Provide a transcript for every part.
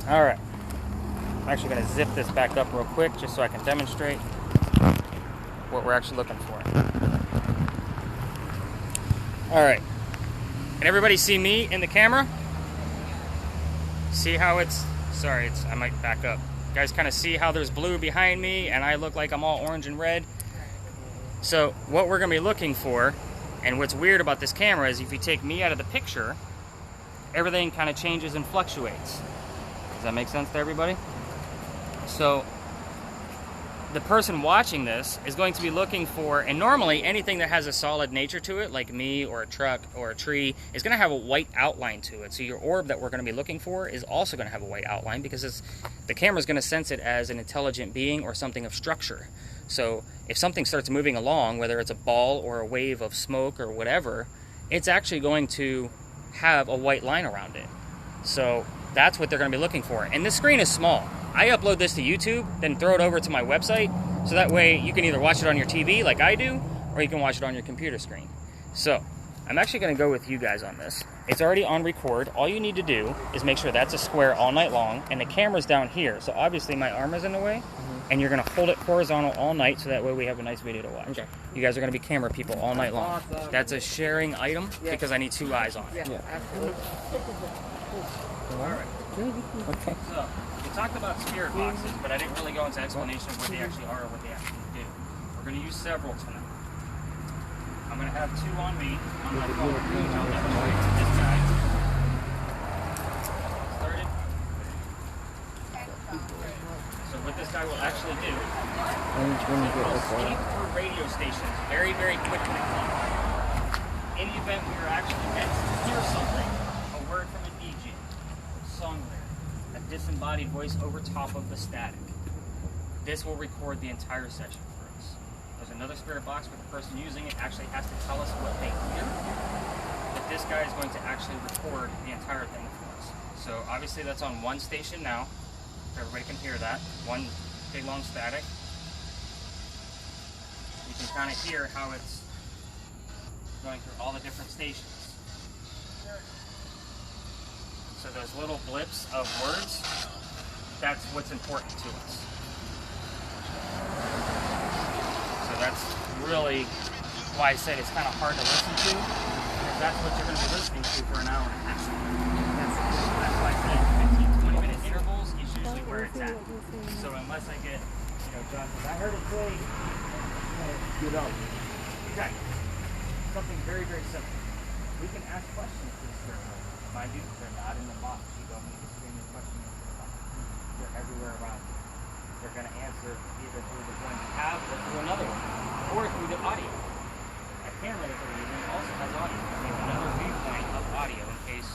All right. I'm actually going to zip this back up real quick just so I can demonstrate what we're actually looking for. All right. Can everybody see me in the camera? See how it's... Sorry, I might back up. You guys kind of see how there's blue behind me and I look like I'm all orange and red? So what we're going to be looking for, and what's weird about this camera is if you take me out of the picture, everything kind of changes and fluctuates. Does that make sense to everybody? So the person watching this is going to be looking for, and normally anything that has a solid nature to it, like me or a truck or a tree, is going to have a white outline to it. So your orb that we're going to be looking for is also going to have a white outline because the camera is going to sense it as an intelligent being or something of structure. So if something starts moving along, whether it's a ball or a wave of smoke or whatever, it's actually going to have a white line around it. So that's what they're going to be looking for. And this screen is small. I upload this to YouTube, then throw it over to my website, so that way you can either watch it on your TV like I do, or you can watch it on your computer screen. So I'm actually going to go with you guys on this. It's already on record. All you need to do is make sure that's a square all night long, and the camera's down here. So obviously my arm is in the way, and you're going to hold it horizontal all night, so that way we have a nice video to watch. Okay. You guys are going to be camera people all night long. Awesome. That's a sharing item because I need 2 eyes on it. Yeah, absolutely. All right. Okay. So we talked about spirit boxes, but I didn't really go into explanation of what they actually are or what they actually do. We're going to use several tonight. I'm going to have 2 on me on my phone, which I'll demonstrate to this guy. Started. So what this guy will actually do is it will speak through radio stations very, very quickly. In the event we are actually meant to hear something, a word from a DJ, song lyric, a disembodied voice over top of the static, this will record the entire session for us. There's another spirit box where the person using it actually has to tell us what they hear, but this guy is going to actually record the entire thing for us. So obviously that's on 1 station now. Everybody can hear that. 1 big long static. You can kind of hear how it's going through all the different stations. So those little blips of words, that's what's important to us. So that's really why I said it's kind of hard to listen to, because that's what you're going to be listening to for an hour and a half. That's why I said 15, 20-minute intervals is usually where it's at. So unless I get, John says, I heard it say, get up. Exactly. Something very, very simple. We can ask questions to the spirit world. Mind you, they're not in the box. You don't need to scream your question into the box. They're everywhere around you. They're going to answer either through the one you have or through another one, or through the audio. A camera that they're using also has audio. They have another viewpoint of audio in case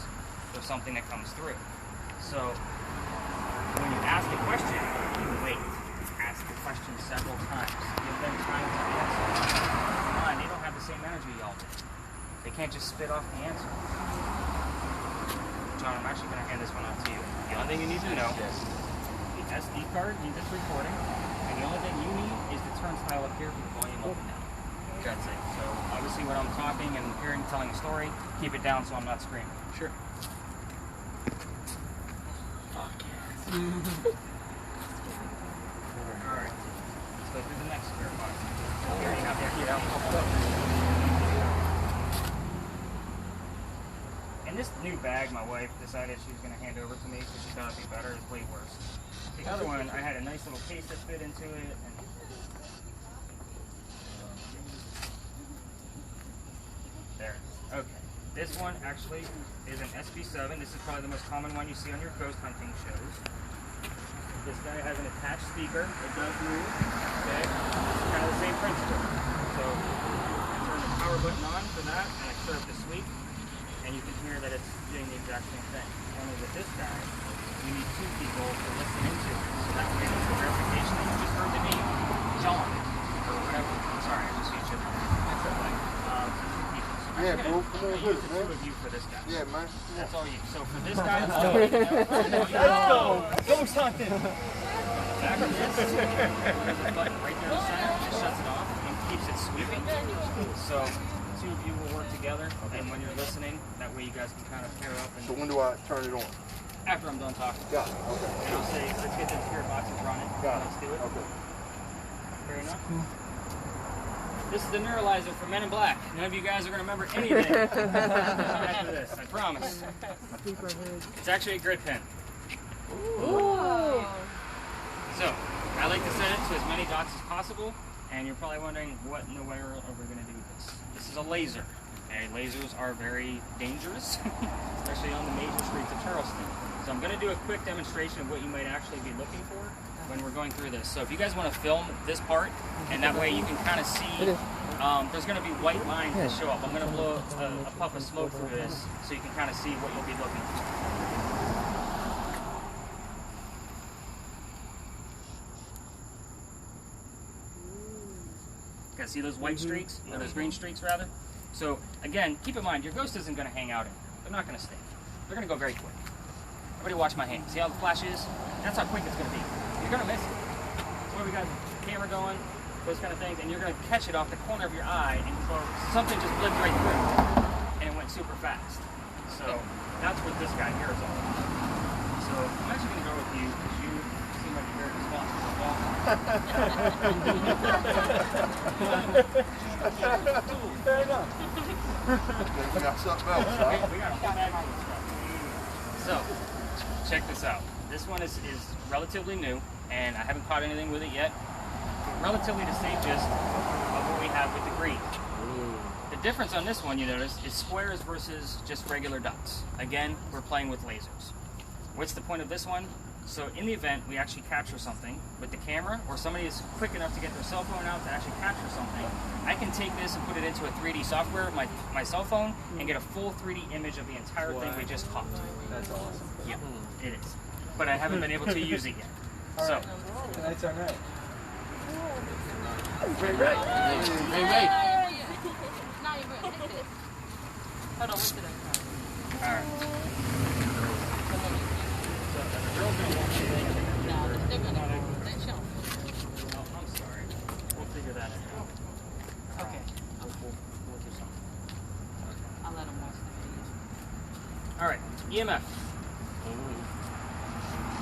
there's something that comes through. So when you ask a question, you wait. Ask the question several times. Give them time to answer. Come on, they don't have the same energy y'all do. They can't just spit off the answer. John, I'm actually going to hand this one out to you. The only thing you need to know, the SD card needs its recording, and the only thing you need is the turnstile up here for the volume up and down. That's it. So obviously when I'm talking and hearing, telling a story, keep it down so I'm not screaming. Sure. Fuck yeah. Alright. Let's go through the next spirit box. We already have that here out popped up. And this new bag my wife decided she was going to hand over to me because she thought it'd be better. It's way worse. The other one, I had a nice little case that fit into it. And there it is. Okay. This one actually is an SB7. This is probably the most common one you see on your ghost hunting shows. This guy has an attached speaker. It does move. Okay. It's kind of the same principle. So I turn the power button on for that, and I start the sweep, and you can hear that it's doing the exact same thing. Only with this guy, you need 2 people to listen into it. So that way it's a verification that you just heard the name John or whatever. I'm sorry, I just used you. That's okay. 2 people. So yeah, bro. Come on, use the 2 of you for this guy. Yeah, man. That's all you. So for this guy, let's go. Ghost hunting. Back of this, there's a button right there in the center. It shuts it off and keeps it sweeping. So 2 of you will work together, and when you're listening, that way you guys can kind of pair up. And So when do I turn it on? after I'm done talking. Got it. Okay. And I'll say, let's get the spirit boxes running. Got it. Let's do it. Okay. Fair enough. This is the neuralizer for Men in Black. None of you guys are going to remember anything after this, I promise. It's actually a grid pen. Ooh. So, I like to set it to as many dots as possible, and you're probably wondering what in the world are we going to do with this. This is a laser. Okay, lasers are very dangerous, especially on the major streets of Charleston. So I'm going to do a quick demonstration of what you might actually be looking for when we're going through this. So if you guys want to film this part, and that way you can kind of see, there's going to be white lines that show up. I'm going to blow a puff of smoke through this so you can kind of see what you'll be looking for. Guys, see those white streaks? Or those green streaks, rather? So, again, keep in mind, your ghost isn't going to hang out in there. They're not going to stay. They're going to go very quick. Everybody watch my hand. See how the flash is? That's how quick it's going to be. You're going to miss it. That's where we got the camera going, those kind of things, and you're going to catch it off the corner of your eye, and so something just blipped right through, and it went super fast. So, that's what this guy here is all about. So, I'm actually going to go with you, because you seem like you're very responsible as well. Fair enough. We got something else, huh? We got a whole bag of stuff. So, check this out. This one is relatively new, and I haven't caught anything with it yet. But relatively the same gist of what we have with the green. The difference on this one, you notice, is squares versus just regular dots. Again, we're playing with lasers. What's the point of this one? So in the event we actually capture something with the camera, or somebody is quick enough to get their cell phone out to actually capture something, I can take this and put it into a 3D software, my cell phone, and get a full 3D image of the entire thing we just caught. That's awesome. Yeah, it is. But I haven't been able to use it yet. So, Tonight's our night. Ray. No, you're good. Take this. Hold on, what's it? alright. So, the girl's gonna want to No, they're gonna go. Let's show. Oh, I'm sorry. We'll figure that out. Okay. We'll do something. I'll let them watch the video. Alright, EMF.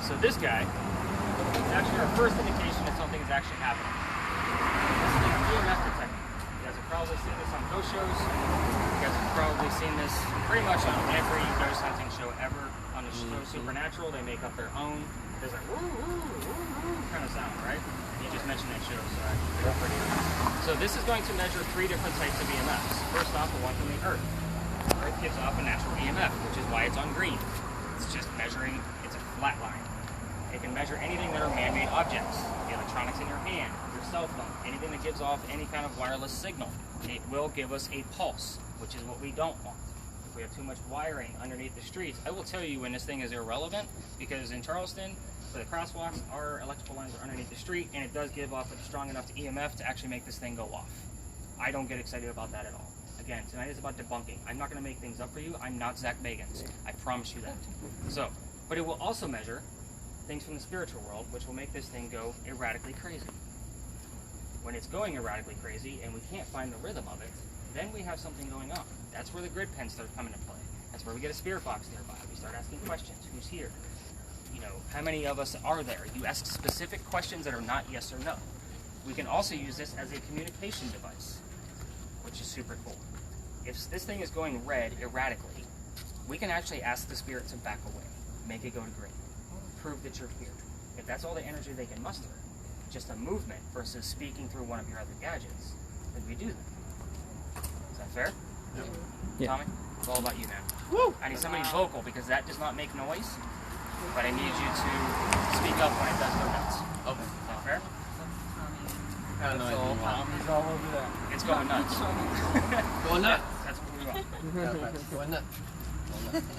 So this guy is actually our first indication that something is actually happening. This is an EMF detector. You guys have probably seen this on ghost shows. You guys have probably seen this pretty much on every ghost hunting show ever. On the show Supernatural, they make up their own. There's like woo woo woo woo kind of sound, right? You just mentioned that show, so I figured pretty good. So this is going to measure 3 different types of EMFs. First off, the one from the Earth. Earth gives off a natural EMF, which is why it's on green. It's just measuring, it's a flat line. It can measure anything that are man-made objects, the electronics in your hand, your cell phone, anything that gives off any kind of wireless signal. It will give us a pulse, which is what we don't want. If we have too much wiring underneath the streets, I will tell you when this thing is irrelevant, because in Charleston, for the crosswalks, our electrical lines are underneath the street, and it does give off a strong enough EMF to actually make this thing go off. I don't get excited about that at all. Again, tonight is about debunking. I'm not going to make things up for you. I'm not Zach Bagans. I promise you that. So, but it will also measure things from the spiritual world, which will make this thing go erratically crazy. When it's going erratically crazy and we can't find the rhythm of it, then we have something going on. That's where the grid pens start coming into play. That's where we get a spirit box nearby. We start asking questions. Who's here? You know, how many of us are there? You ask specific questions that are not yes or no. We can also use this as a communication device, which is super cool. If this thing is going red erratically, we can actually ask the spirit to back away, make it go to green, prove that you're here. If that's all the energy they can muster, just a movement versus speaking through one of your other gadgets, then we do that. Is that fair? Yeah. Tommy, it's all about you, man. Woo! I need somebody vocal because that does not make noise, but I need you to speak up when it does go nuts. Okay. Is that fair? I don't know anything about it. He's all over that. It's going nuts. Going nuts. That's what we want. Going nuts.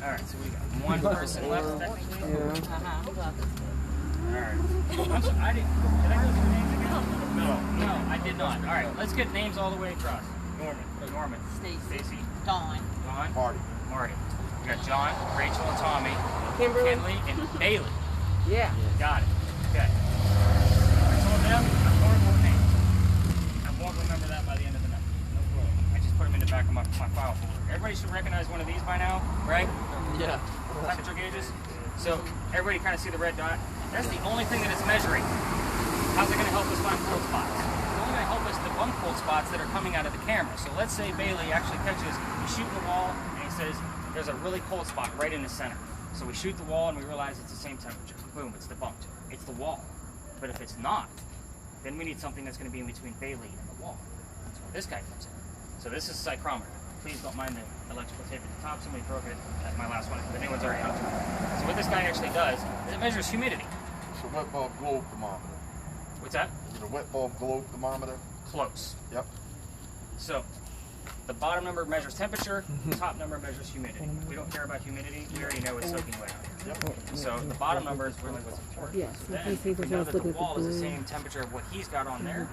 Alright, so we got one person left technically. Alright. I'm sorry, I didn't. Did I go through names again? No, I did not. Alright, let's get names all the way across. Norman. Stacye. Dawn. Marty. We got John, Rachel, and Tommy. Kimberly. And Bailey. Yeah. Got it. Okay. I told them I'm horrible with names. I won't remember that by the end of the night. No problem. I just put them in the back of my file folder. Everybody should recognize one of these by now, right? Yeah. Temperature gauges. So everybody kind of see the red dot? That's the only thing that it's measuring. How's it going to help us find cold spots? It's only going to help us debunk cold spots that are coming out of the camera. So let's say Bailey actually catches, he's shooting the wall, and he says, there's a really cold spot right in the center. So we shoot the wall and we realize it's the same temperature. Boom, it's debunked. It's the wall. But if it's not, then we need something that's going to be in between Bailey and the wall. That's where this guy comes in. So this is a psychrometer. Please don't mind the electrical tape at the top. Somebody broke it at my last one. The new one's already out. So what this guy actually does is it measures humidity. It's a wet bulb globe thermometer. What's that? Is it a wet bulb globe thermometer? Close. Yep. So the bottom number measures temperature, the top number measures humidity. We don't care about humidity. We already know it's soaking wet. Yep. So the bottom number is really what's important. Yes. So then we know that the wall is the same temperature of what he's got on there.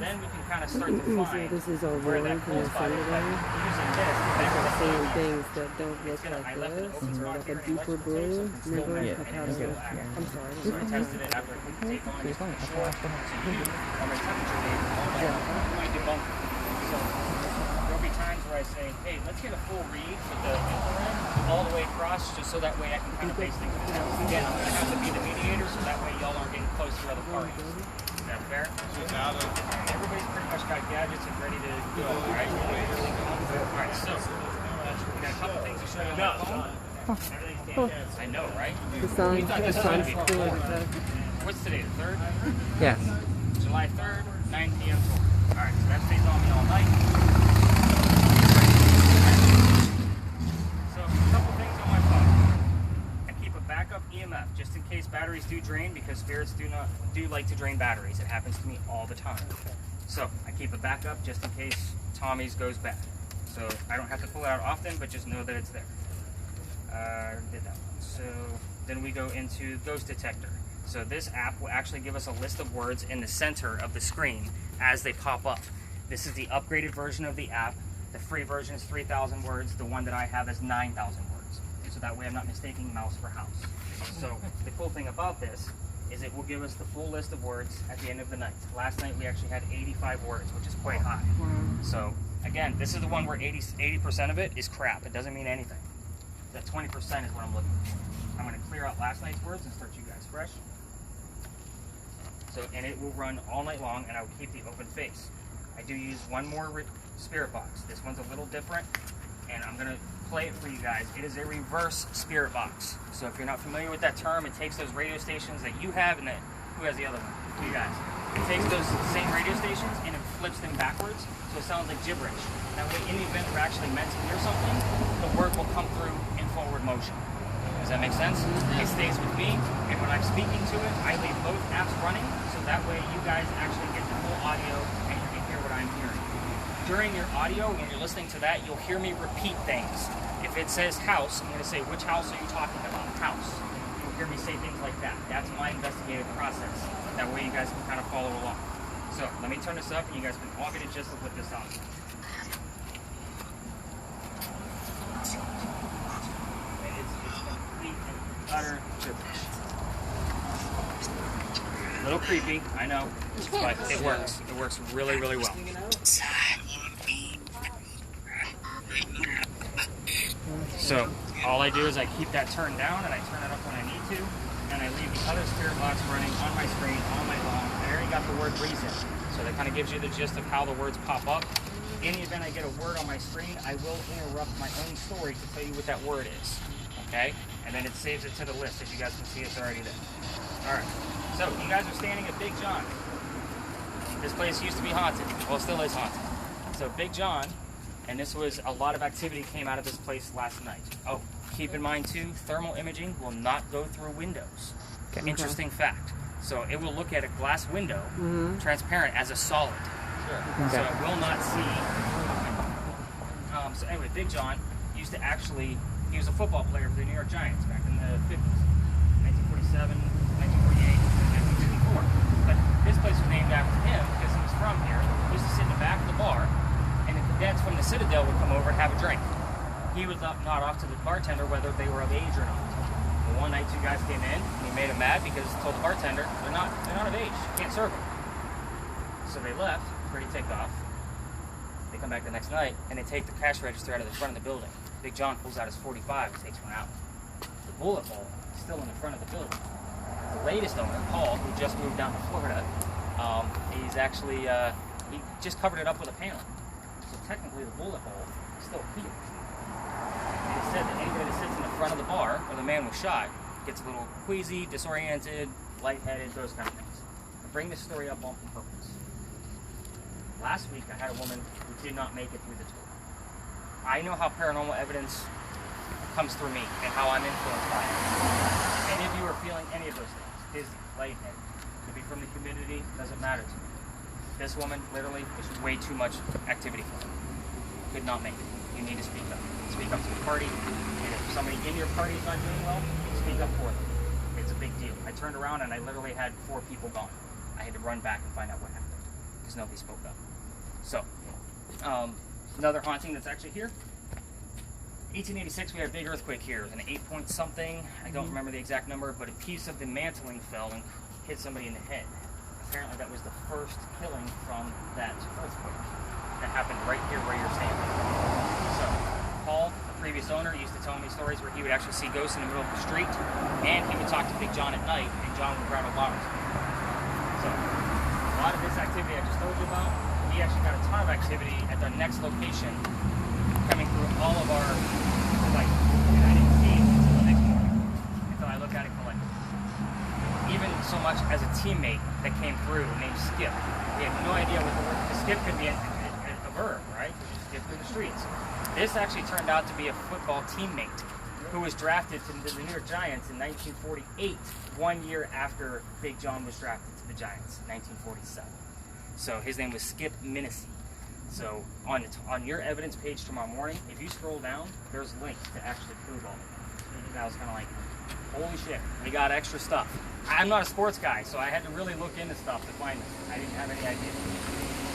Then we can kind of start to find This is over where that cold spot is. Like, using this to measure the saying heat. things that don't look I like left an this, open spot like here a in deeper electrical tape, so blue. it can still Remember? measure Like and how it's still the- accurate. I'm sorry. So I tested it after I put the tape on, just to be sure to you on my temperature gauge. My debunker. So there'll be times where I say, hey, let's get a full read with the infrared all the way across, just so that way I can kind of base things in the house. Again, I'm going to have to be the mediator, so that way y'all aren't getting close to other parties. Is that fair? Everybody's pretty much got gadgets and ready to go, right? Alright, so we got a couple things to show you on my phone. I know, right? The sun, We thought the this was going sun's to be cool. before. What's today, the 3rd? Yes. July 3rd, 9 p.m. Alright, so that stays on me all night. So, a couple things on my phone. I keep a backup EMF just in case batteries do drain, because spirits do like to drain batteries. It happens to me all the time. So, I keep a backup just in case Tommy's goes bad. So, I don't have to pull it out often, but just know that it's there. Did that one. So, then we go into Ghost Detector. So this app will actually give us a list of words in the center of the screen as they pop up. This is the upgraded version of the app. The free version is 3,000 words. The one that I have is 9,000 words. So that way I'm not mistaking mouse for house. So the cool thing about this is it will give us the full list of words at the end of the night. Last night we actually had 85 words, which is quite high. So again, this is the one where 80% of it is crap. It doesn't mean anything. That 20% is what I'm looking for. I'm going to clear out last night's words and start you guys fresh. So, and it will run all night long, and I will keep the open face. I do use one more spirit box. This one's a little different, and I'm going to play it for you guys. It is a reverse spirit box. So if you're not familiar with that term, it takes those radio stations that you have, and that, who has the other one? You guys. It takes those same radio stations and it flips them backwards, so it sounds like gibberish. That way, in the event we're actually meant to hear something, the word will come through in forward motion. Does that make sense? It stays with me, and when I'm speaking to it, I leave both apps running, so that way you guys actually get the full audio and you can hear what I'm hearing. During your audio, when you're listening to that, you'll hear me repeat things. If it says house, I'm going to say, which house are you talking about? House. You'll hear me say things like that. That's my investigative process. That way you guys can kind of follow along. So let me turn this up and you guys can all get a gist of what this sounds like. It's complete and utter gibberish. A little creepy, I know, but it works. It works really, really well. So all I do is I keep that turned down and I turn it up when I need to, and I leave the other spirit box running on my screen all night long. I already got the word reason, so that kind of gives you the gist of how the words pop up. In the event I get a word on my screen, I will interrupt my own story to tell you what that word is, okay? And then it saves it to the list. As you guys can see, it's already there. All right, so you guys are standing at Big John. This place used to be haunted. Well, it still is haunted. So Big John, and this was a lot of activity came out of this place last night. Oh, keep in mind too, thermal imaging will not go through windows. Okay. Interesting fact. So it will look at a glass window, transparent as a solid. Sure. So it will not see. So anyway, Big John used to actually, he was a football player for the New York Giants back in the 50s, 1947, 1948, 1954. But this place was named after him because he was from here. He used to sit in the back of the bar, and the cadets from the Citadel would come over and have a drink. He would nod off to the bartender whether they were of age or not. Well, one night, two guys came in, and he made them mad because he told the bartender they're not of age. You can't serve them. So they left, pretty ticked off. They come back the next night, and they take the cash register out of the front of the building. Big John pulls out his .45 and takes one out. The bullet hole still in the front of the building. The latest owner, Paul, who just moved down to Florida, he's actually, he just covered it up with a panel. So technically the bullet hole is still here. And he said that anybody that sits in the front of the bar where the man was shot gets a little queasy, disoriented, lightheaded, those kind of things. I bring this story up on purpose. Last week I had a woman who did not make it through the tour. I know how paranormal evidence comes through me and how I'm influenced by it. If any of you are feeling any of those things, dizzy, lightheaded, could be from the community, doesn't matter to me. This woman, literally, was way too much activity for her. Could not make it. You need to speak up. Speak up to the party, and if somebody in your party is not doing well, speak up for them. It's a big deal. I turned around and I literally had 4 people gone. I had to run back and find out what happened because nobody spoke up. So, another haunting that's actually here. 1886, we had a big earthquake here. It was an 8 point something. I don't remember the exact number, but a piece of the mantling fell and hit somebody in the head. Apparently that was the first killing from that earthquake that happened right here where you're standing. So, Paul, the previous owner, used to tell me stories where he would actually see ghosts in the middle of the street, and he would talk to Big John at night, and John would rattle bottles. So, a lot of this activity I just told you about, we actually got a ton of activity at the next location coming through all of our sites. And I didn't see it until the next morning, until I looked at it collectively. Even so much as a teammate that came through named Skip. We had no idea what the word, Skip could be a verb, right? Skip through the streets. This actually turned out to be a football teammate who was drafted to the New York Giants in 1948, 1 year after Big John was drafted to the Giants, 1947. So his name was Skip Minnesy. So on your evidence page tomorrow morning, if you scroll down, there's links to actually prove all of it. And I was kind of like, holy shit, we got extra stuff. I'm not a sports guy, so I had to really look into stuff to find this. I didn't have any idea.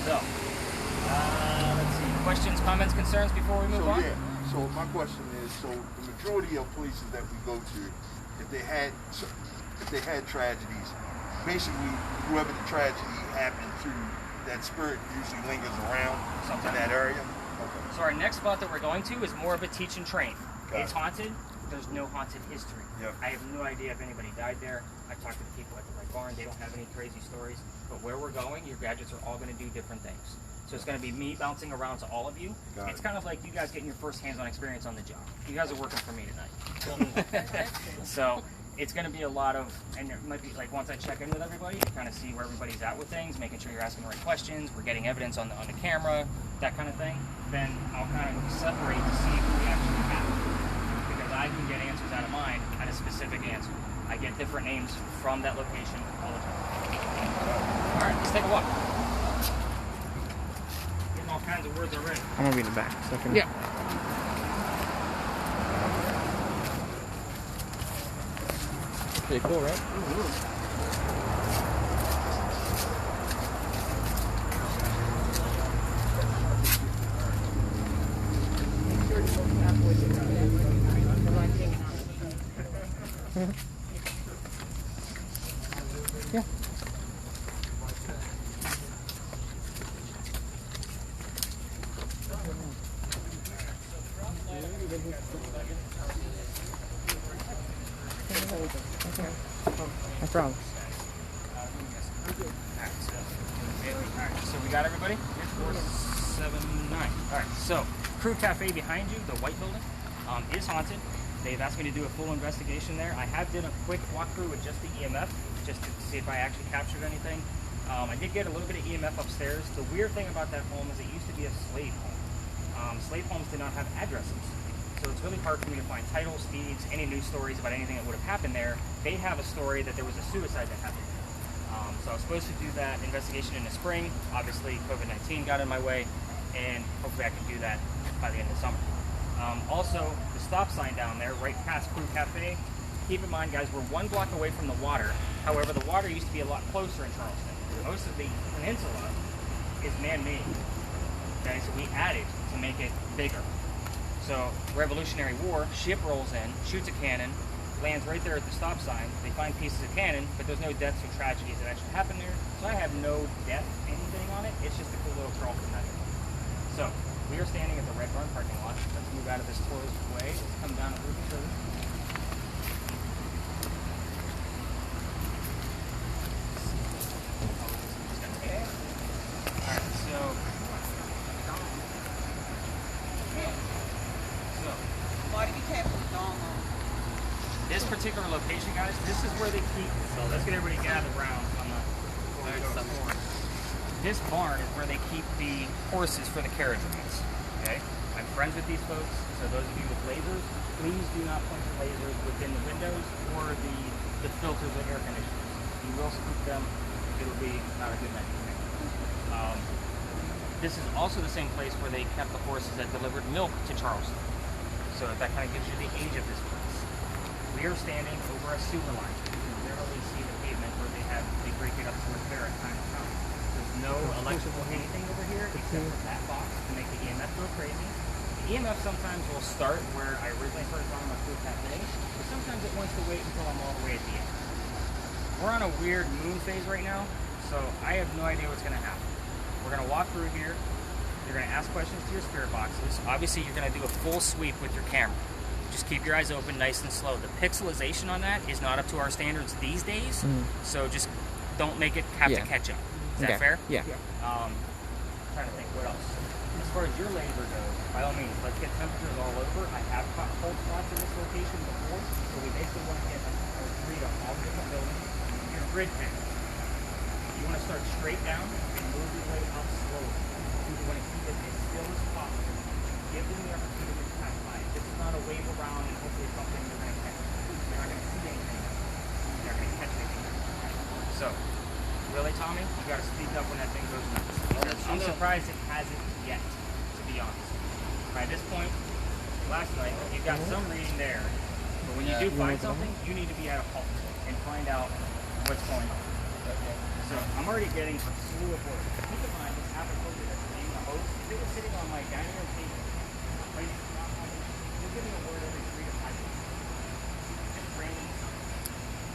So, let's see. Questions, comments, concerns before we move on? Yeah. So my question is, so the majority of places that we go to, if they had tragedies, basically whoever the tragedy happened to, that spirit usually lingers around in that area. Okay. So our next spot that we're going to is more of a teach and train. It's haunted. There's no haunted history. Yep. I have no idea if anybody died there. I talked to the people at the Red Barn. They don't have any crazy stories. But where we're going, your gadgets are all going to do different things. So it's going to be me bouncing around to all of you. It's kind of like you guys getting your first hands-on experience on the job. You guys are working for me tonight. So it's going to be a lot of, and it might be like once I check in with everybody, to kind of see where everybody's at with things, making sure you're asking the right questions, we're getting evidence on the camera, that kind of thing. Then I'll kind of separate to see who we actually have. Because I can get answers out of mine at a specific answer. I get different names from that location all the time. All right, let's take a walk. Getting all kinds of words already. I'm gonna be in the back. So I can... Yeah. Pretty cool, right? Yeah. I promise. So we got everybody? 4, 7, 9. Alright, so Crew Cafe behind you, the white building, is haunted. They've asked me to do a full investigation there. I have done a quick walkthrough with just the EMF, just to see if I actually captured anything. I did get a little bit of EMF upstairs. The weird thing about that home is it used to be a slave home. Slave homes did not have addresses. So it's really hard for me to find titles, deeds, any news stories about anything that would have happened there. They have a story that there was a suicide that happened there. So I was supposed to do that investigation in the spring. Obviously, COVID-19 got in my way, and hopefully I can do that by the end of summer. Also, the stop sign down there, right past Crew Cafe, keep in mind, guys, we're 1 block away from the water. However, the water used to be a lot closer in Charleston. Most of the peninsula is man-made. Okay, so we added to make it bigger. So, Revolutionary War, ship rolls in, shoots a cannon, lands right there at the stop sign. They find pieces of cannon, but there's no deaths or tragedies that actually happen there. So I have no death anything on it. It's just a cool little Charleston nugget. So, we are standing at the Red Barn parking lot. Let's move out of this tourist way. Let's come down a little bit further. location, guys. This is where they keep. So let's get everybody gathered around on the. This barn is where they keep the horses for the carriage rides. Okay, I'm friends with these folks. So those of you with lasers, please do not point the lasers within the windows or the filters of air conditioners. You will spook them. It'll be not a good night. This is also the same place where they kept the horses that delivered milk to Charleston. So that kind of gives you the age of this place. We are standing over a sewer line. You can literally see the pavement where they break it up to repair at time to time. There's no electrical anything over here except for that box to make the EMF go crazy. The EMF sometimes will start where I originally started talking about through that day, but sometimes it wants to wait until I'm all the way at the end. We're on a weird moon phase right now, so I have no idea what's going to happen. We're going to walk through here. You're going to ask questions to your spirit boxes. Obviously, you're going to do a full sweep with your camera. Just keep your eyes open, nice and slow. The pixelization on that is not up to our standards these days, so just don't make it have to catch up. Is that fair? Yeah. Trying to think what else. As far as your laser goes, by all means, let's get temperatures all over. I have caught cold spots in this location before, so we basically want to get a read on all the different buildings. Your grid pattern. You want to start straight down and move your way up slowly. You want to keep it as still as possible. Give them the opportunity to pass by. This is not a wave around and hopefully something you're going to catch. You're not going to see anything. You're not going to catch anything. So, really, Tommy, you got to speak up when that thing goes nuts. I'm surprised it hasn't yet, to be honest. By this point, last night, you got some reading there, but when you do find something, you need to be at a halt and find out what's going on. So I'm already getting a slew of work. Keep in mind, this applicator that's being the host, if it was sitting on my dining room table, right, you're getting a word every 3 to 5 minutes. It's raining.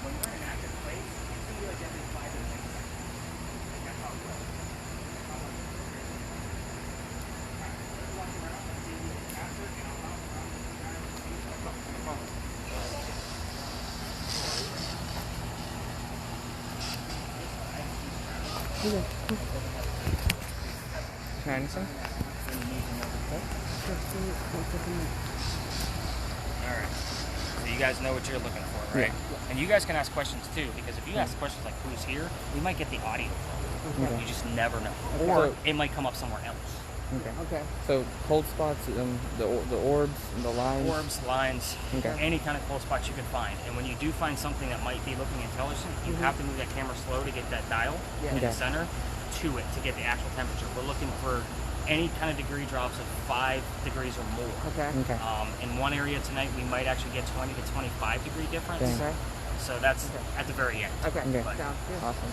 When you're in an active place, it's going to be like every 5 to 6 seconds. That's how it goes. Let's walk around and see if we can capture it, and I'll bounce around and see how it goes. Okay. Can I answer? Alright. So you guys know what you're looking for, right? Yeah. And you guys can ask questions too, because if you ask questions like who's here, we might get the audio from it. You just never know. Or it might come up somewhere else. Okay. So cold spots, the orbs, and the lines. Orbs, lines, any kind of cold spots you can find. And when you do find something that might be looking intelligent, you have to move that camera slow to get that dial in the center to it to get the actual temperature. We're looking for any kind of degree drops of 5 degrees or more. Okay. In one area tonight, we might actually get 20 to 25 degree difference. Okay. So that's at the very end. Okay. But, Awesome.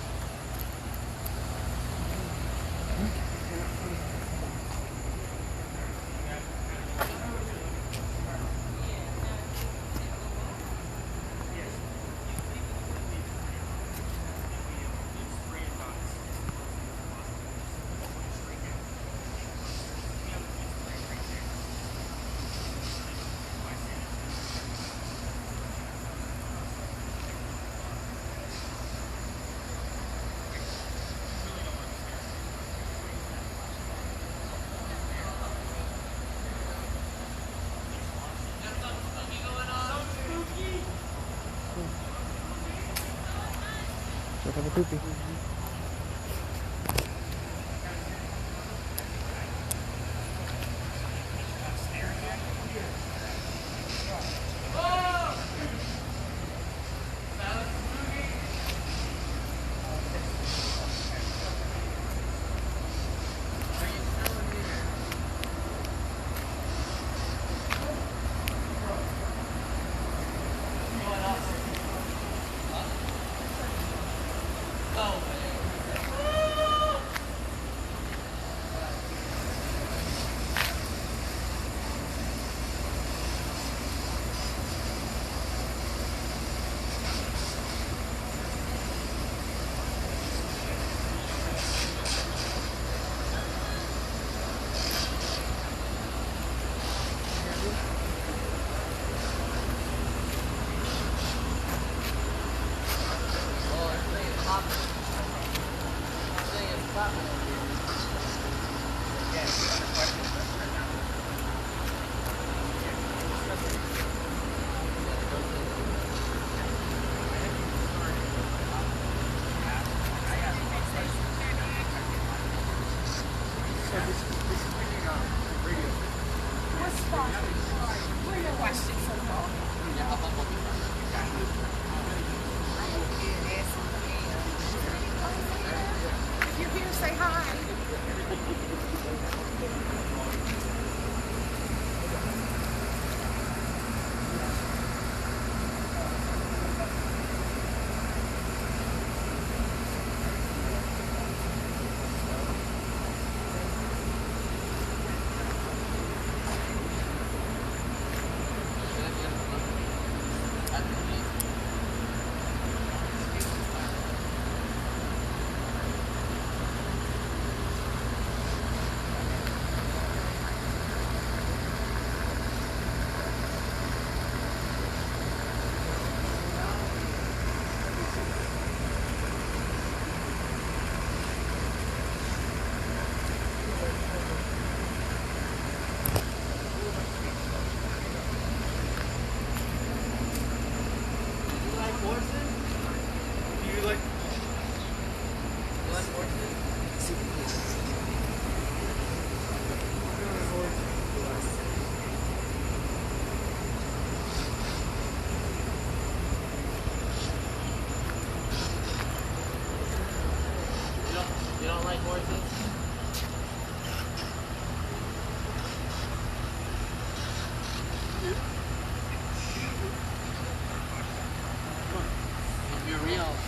Look at the poopy.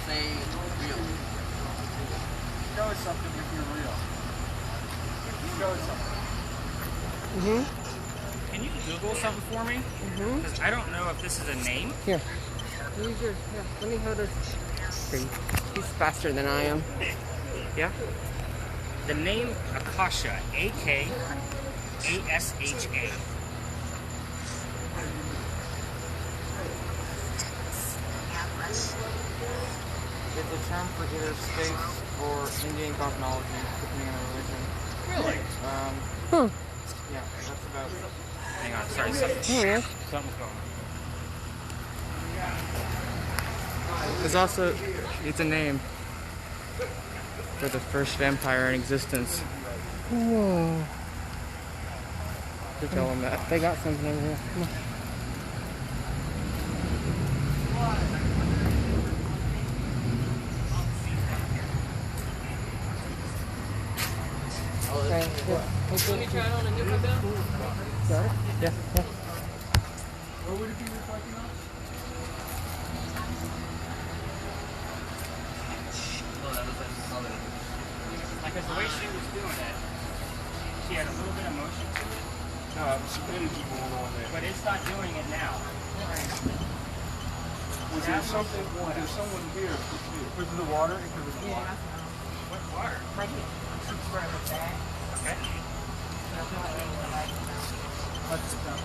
say real. Show us something if you're real. Show us something. Can you Google something for me? Because I don't know if this is a name. Here. Use your, here, let me hold this. He's faster than I am. Yeah? The name Akasha, A-K-A-S-H-A. It's a term for either space or Indian cosmology, depending on the religion. Really? Yeah, that's about. Hang on, sorry, something's going on. It's also, it's a name for the first vampire in existence. Whoa. To tell them that. They got something over here. Come on. Okay, yeah. Let me try it on and dip it down. Got it? Yeah. What would it be reflecting on? Because the way she was doing it, she had a little bit of motion to it, No, there's some energy going on there. but it's not doing it now. Was there something? Was there someone here? Was it the water? Because it was the water. What water? Right here. It's where it was at. Okay. Let's sit down.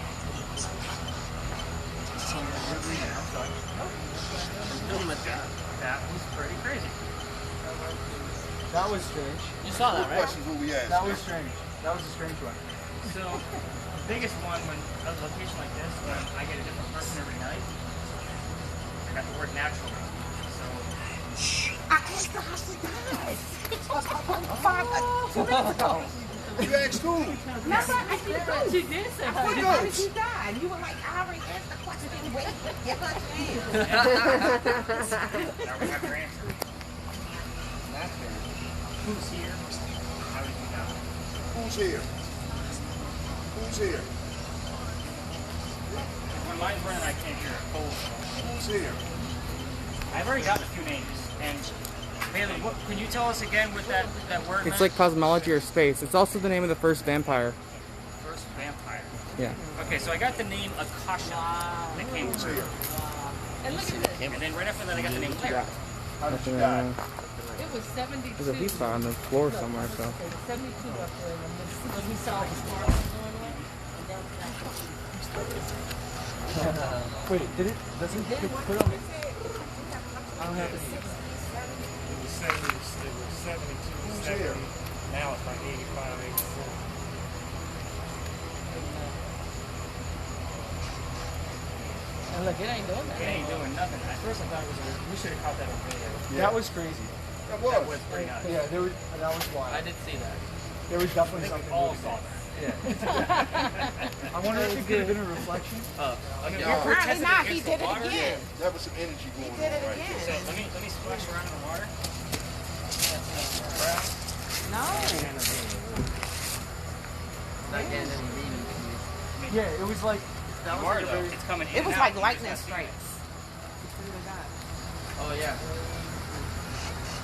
That was pretty crazy. That was strange. You saw that, What right? questions will we ask? That was strange. That was a strange one. So, the biggest one when a location like this, when I get a different person every night, I got the word naturally. So, I asked her how she died. 2 minutes ago. You asked who? Remember? I said, She did say I that. said, how did she die? And you were like, I already asked the question. Wait, give her a chance. now we have your answer. Who's here? How did you die? Who's here? Who's here? When mine's running, I can't hear it. Cold. Who's here? I've already got a few names. And Bailey, what, can you tell us again what that word It's meant? like cosmology or space. It's also the name of the first vampire. First vampire. Yeah. Okay, so I got the name Akasha that came Who's through. here? And look at this. And then right after that, I got the name Larry. How did you Nothing, die? It was 72. There's a pizza on the floor somewhere, so. 72 up there. When we saw the sparks going on. Wait, did it? Does it put on? I don't have it. It was 72, 70. Now it's like 85, 84. And look, it ain't doing It that. ain't doing nothing. At first, I thought it was we should have caught that on video. That was crazy. That That was. was pretty nuts. Yeah, that was wild. I did see that. There was definitely I think something. we all really saw bad. that. I wonder if it could have been a reflection. Apparently not. He did it again. That was some energy He going did on it right there. So again. let me splash around in the water. No. Again, and reading. Yeah, it was like that was Water like a though, very. it's coming in. It was and like out. lightning You just gotta see strikes. Oh, yeah.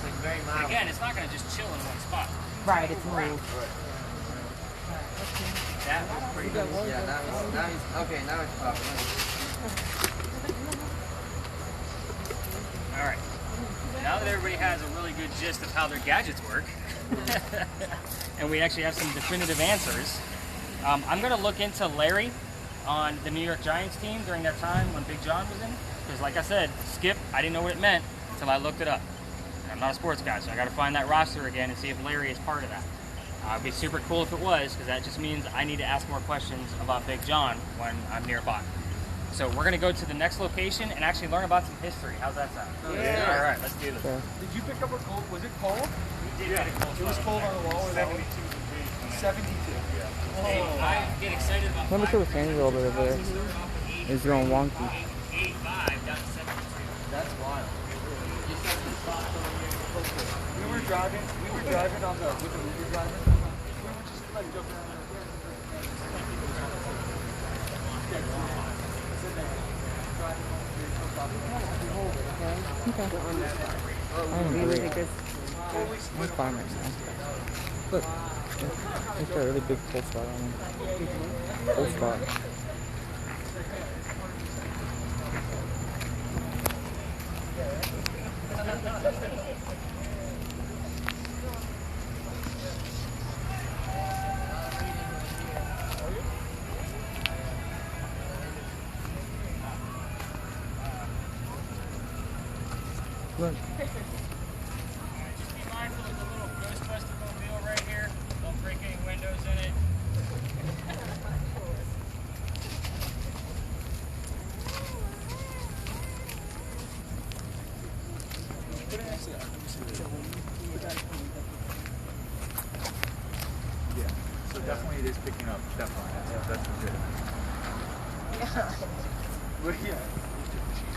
Like very it. mild. Again, it's not gonna just chill in one spot. Right, it's moved. That was pretty good. Yeah, now he's, okay, now it's popping. All right. Now that everybody has a really good gist of how their gadgets work, and we actually have some definitive answers, I'm going to look into Larry on the New York Giants team during that time when Big John was in. Because like I said, skip, I didn't know what it meant until I looked it up. And I'm not a sports guy, so I got to find that roster again and see if Larry is part of that. It'd be super cool if it was, because that just means I need to ask more questions about Big John when I'm nearby. So we're going to go to the next location and actually learn about some history. How's that sound? Yeah. All right, let's do this. Yeah. Did you pick up a cold? Was it cold? We did get a cold It was spot. cold on the wall. Or 72 degrees. 72. Hey, I get excited about Let me show the fan a little bit over there. It's going wonky. 85 down to 72. That's wild. You said the spot over here. We were driving on the with the Uber driver. We were just like joking around. Okay. I'm great. I'm fine right now. Look, it's got a really big cold spot on him. Cold spot. Look. Just be mindful of the little Ghostbuster mobile right here. Don't break any windows in it. Yeah. So definitely it is picking up. Definitely. That's good. Yeah. But yeah.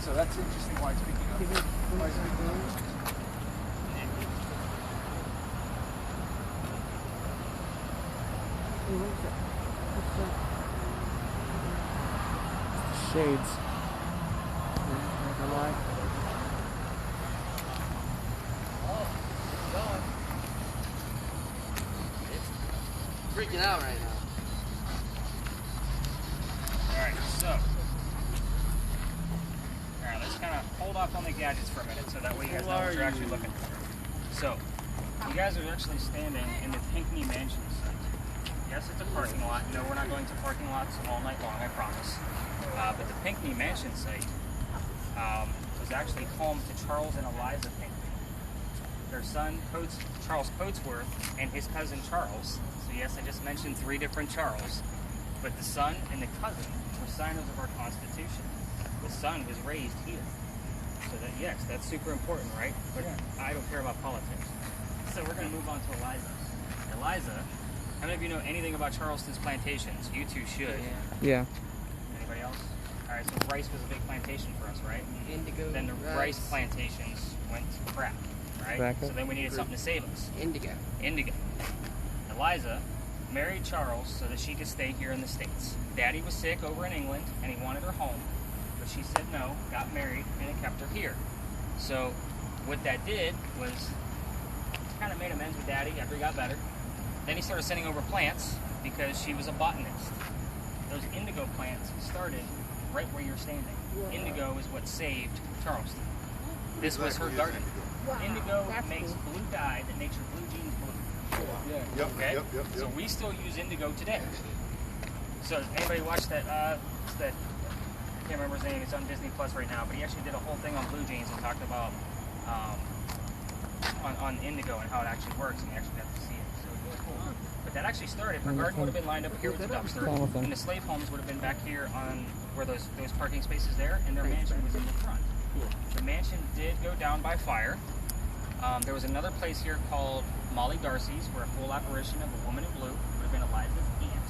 So that's interesting why it's picking up. Why is it picking up? Shades. Not gonna lie. Freaking out right now. Alright, so. Alright, let's kind of hold off on the gadgets for a minute so that way you guys know what you're actually looking for. So, you guys are actually standing in the Pinckney Mansion site. Yes, it's a parking lot. No, we're not going to parking lots all night long, I promise. But the Pinckney Mansion site was actually home to Charles and Eliza Pinckney. Their son, Charles Coatsworth, and his cousin Charles. So yes, I just mentioned 3 different Charles. But the son and the cousin were signers of our Constitution. The son was raised here. So that, yes, that's super important, right? But I don't care about politics. So we're going to move on to Eliza. Eliza, how many of you know anything about Charleston's plantations? You two should. Yeah. Anybody else? All right, so rice was a big plantation for us, right? Indigo. Then the rice plantations went to crap, right? Tobacco. So then we needed something to save us. Indigo. Indigo. Eliza married Charles so that she could stay here in the States. Daddy was sick over in England and he wanted her home, but she said no, got married, and it kept her here. So what that did was kind of made amends with Daddy after he got better. Then he started sending over plants because she was a botanist. Those indigo plants started right where you're standing. Indigo is what saved Charleston. This was her garden. Indigo makes blue dye that makes your blue jeans blue. Yep, Okay? yep, yep, So yep. we still use indigo today. So anybody watch that, I can't remember his name, it's on Disney Plus right now, but he actually did a whole thing on blue jeans and talked about on indigo and how it actually works, and you actually got to see it. So it's really cool. But that actually started, her garden would have been lined up here with the dumpster, and the slave homes would have been back here on where those parking spaces there, and their mansion was in the front. The mansion did go down by fire. There was another place here called Molly Darcy's, where a full apparition of a woman in blue would have been Eliza's aunt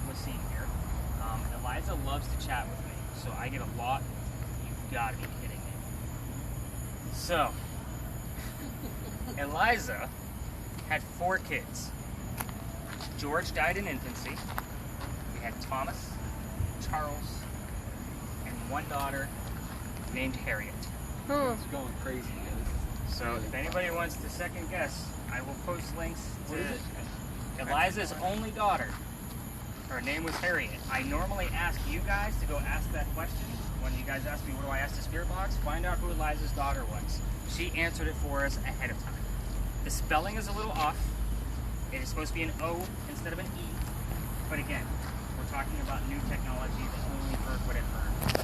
was seen here. Eliza loves to chat with me, so I get a lot. You've got to be kidding me. So, Eliza had 4 kids. George died in infancy. We had Thomas, Charles, and 1 daughter named Harriet. It's going crazy. So if anybody wants to second guess, I will post links to Eliza's only daughter. Her name was Harriet. I normally ask you guys to go ask that question. When you guys ask me, what do I ask the spirit box? Find out who Eliza's daughter was. She answered it for us ahead of time. The spelling is a little off. It is supposed to be an O instead of an E. But again, we're talking about new technology that only Berg would have heard.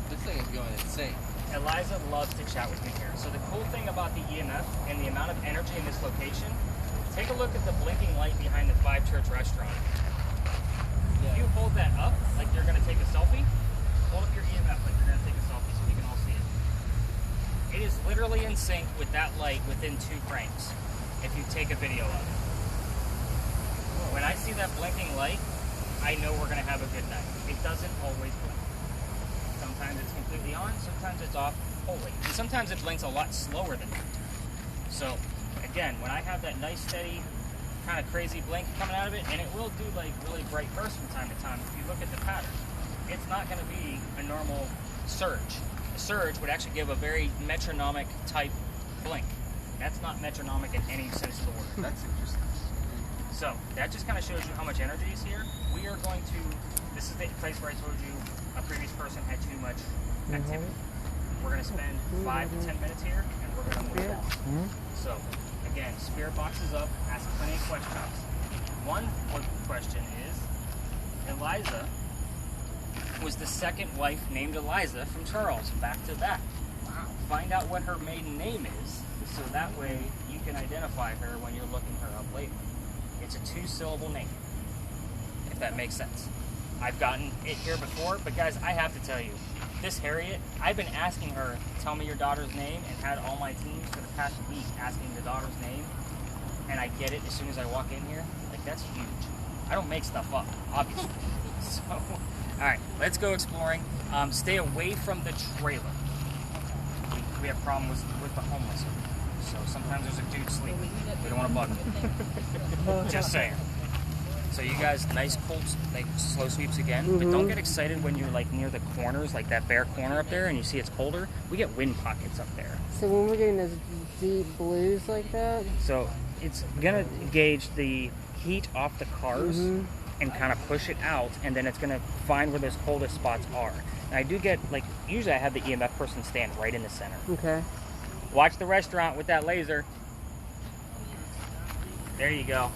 This thing is going insane. Eliza loves to chat with me here. So the cool thing about the EMF and the amount of energy in this location, take a look at the blinking light behind the 5 Church restaurant. If you hold that up like you're going to take a selfie, hold up your EMF like you're going to take a selfie so we can all see it. It is literally in sync with that light within 2 frames if you take a video of it. When I see that blinking light, I know we're going to have a good night. It doesn't always blink. Sometimes it's completely on, sometimes it's off wholly. And sometimes it blinks a lot slower than that. So, again, when I have that nice, steady, kind of crazy blink coming out of it, and it will do like really bright bursts from time to time, if you look at the pattern, it's not going to be a normal surge. A surge would actually give a very metronomic type blink. That's not metronomic in any sense of the word. That's interesting. So that just kind of shows you how much energy is here. We are going to, this is the place where I told you a previous person had too much activity. We're going to spend 5 to 10 minutes here, and we're going to move on. So, again, spirit box is up, ask plenty of questions. One question is, Eliza was the second wife named Eliza from Charles, back to back. Wow. Find out what her maiden name is, so that way you can identify her when you're looking her up later. It's a 2-syllable name, if that makes sense. I've gotten it here before, but guys, I have to tell you, this Harriet, I've been asking her, tell me your daughter's name, and had all my teams for the past week asking the daughter's name, and I get it as soon as I walk in here. Like, that's huge. I don't make stuff up, obviously. So, all right, let's go exploring. Stay away from the trailer. We have problems with the homeless. So sometimes there's a dude sleeping. We don't want to bug him. Just saying. So you guys, nice cold, like slow sweeps again, but don't get excited when you're like near the corners, like that bare corner up there, and you see it's colder. We get wind pockets up there. So when we're getting those deep blues like that, so it's gonna gauge the heat off the cars and kind of push it out, and then it's gonna find where those coldest spots are. And I do get, like, usually I have the EMF person stand right in the center. okay. Watch the restaurant with that laser. There you go.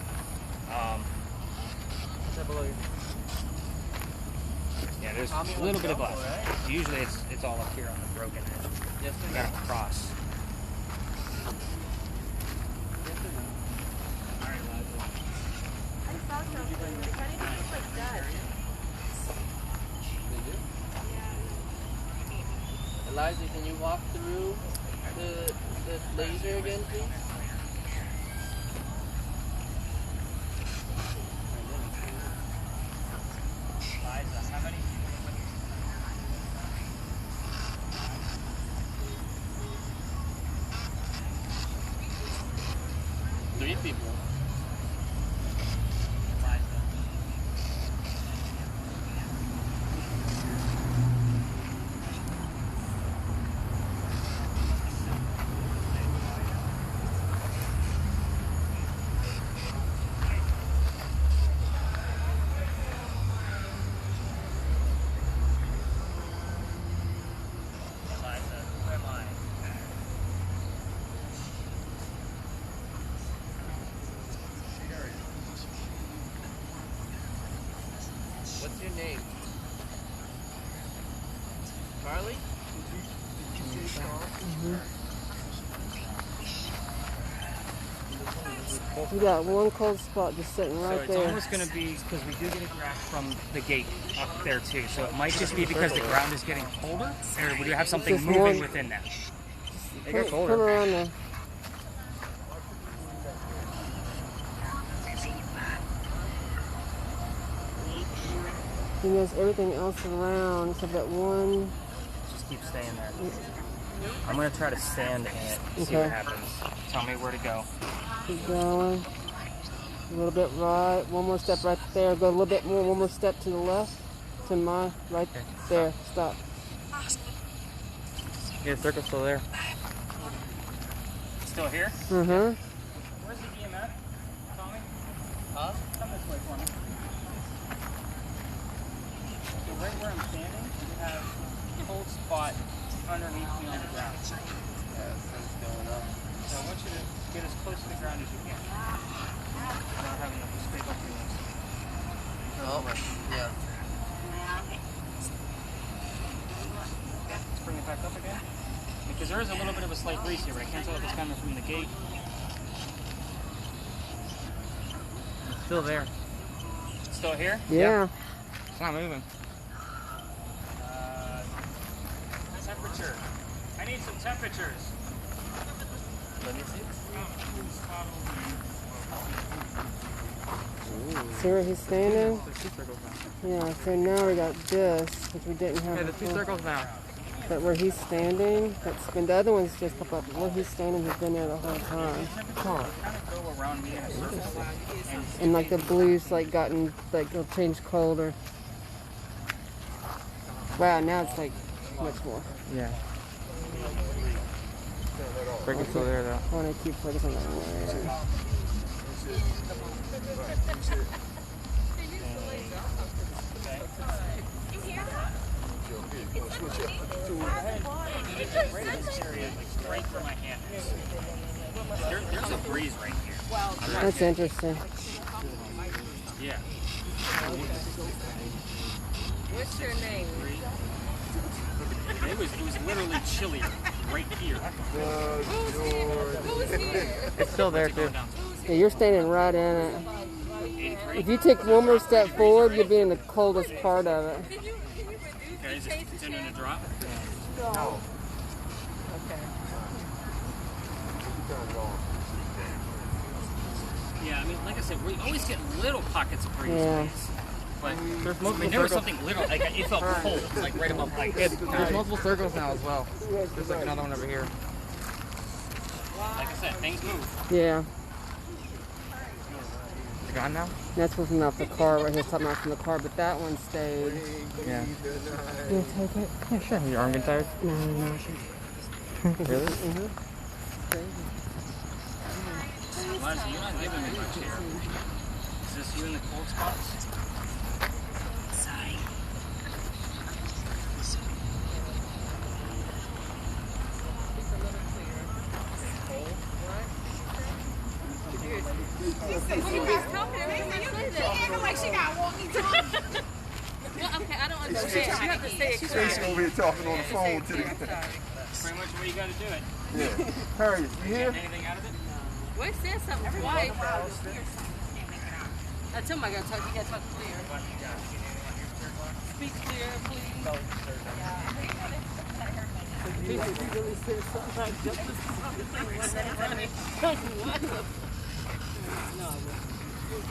Yeah, there's a little bit of glass. Usually it's all up here on the broken edge. Yes, You gotta cross. I saw something. It kind of looks like dust. Eliza, can you walk through the laser again, please? Liza, how many? 3 people. What's your name? Carly? We got one cold spot just sitting right So it's there. almost going to be, because we do get a draft from the gate up there too, so it might just be because the ground is getting colder, or would you have something Just moving one- within that? Come around there. He knows everything else around except that one. Just keep staying there. I'm going to try to stand in it and see Okay. what happens. Tell me where to go. Keep going. A little bit right. One more step right there. Go a little bit more. One more step to the left. To my right there. Stop. Yeah, the circle's still there. Still here? Mm-hmm. Where's the EMF, Tommy? Huh? Come this way for me. So right where I'm standing, you have a cold spot underneath me on the ground. So Yeah, something's going on. I want you to get as close to the ground as you can. I don't have enough to scrape up your nose. Oh, yeah. Let's bring it back up again. Because there is a little bit of a slight breeze here, but I can't tell if it's coming from the gate. It's still there. Still here? Yeah. It's not moving. Temperature. I need some temperatures. Let me see. See where he's standing? There's 2 circles now. Yeah. So now we got this, which we didn't have Okay, the 2 before. circles now. But where he's standing, that's been, the other ones just pop up. Where he's standing, he's been there the whole time. Kind of go around me in a circle. And like the blues, like gotten, like they'll change colder. Wow, now it's like much more. Yeah. Break is still there though. I want to keep focusing on where. Right where my hand is. There's a breeze right here. That's interesting. Yeah. What's your name? It was literally chillier right here. Who's here? It's still there too. Yeah, you're standing right in it. If you take one more step forward, you'll be in the coldest part of it. Can you reduce Okay, is it continuing to drop? No. Okay. Yeah, I mean, like I said, we always get little pockets of breeze. Yeah. But There's I multiple mean, there was circles. something little, like it felt cold, like right above my There's multiple circles now as well. There's like another one over here. Like I said, things move. Yeah. It's gone now? That's from off the car, right here, something out from the car, but that one stayed. Yeah. You take it? Yeah, sure. Your arm getting tired? No. Really? Mm-hmm. Eliza, you're not giving me much here. Is this you in the cold spots? Like she got walkie-talkie. Well, okay, I don't understand. You have to say it She's correctly. over here talking on the phone to the. Pretty much the way you got to do it. Yeah. Harriet, you here? Anything out of it? Well, it says something twice. I tell him I gotta talk. You gotta talk clear. Speak clear, please.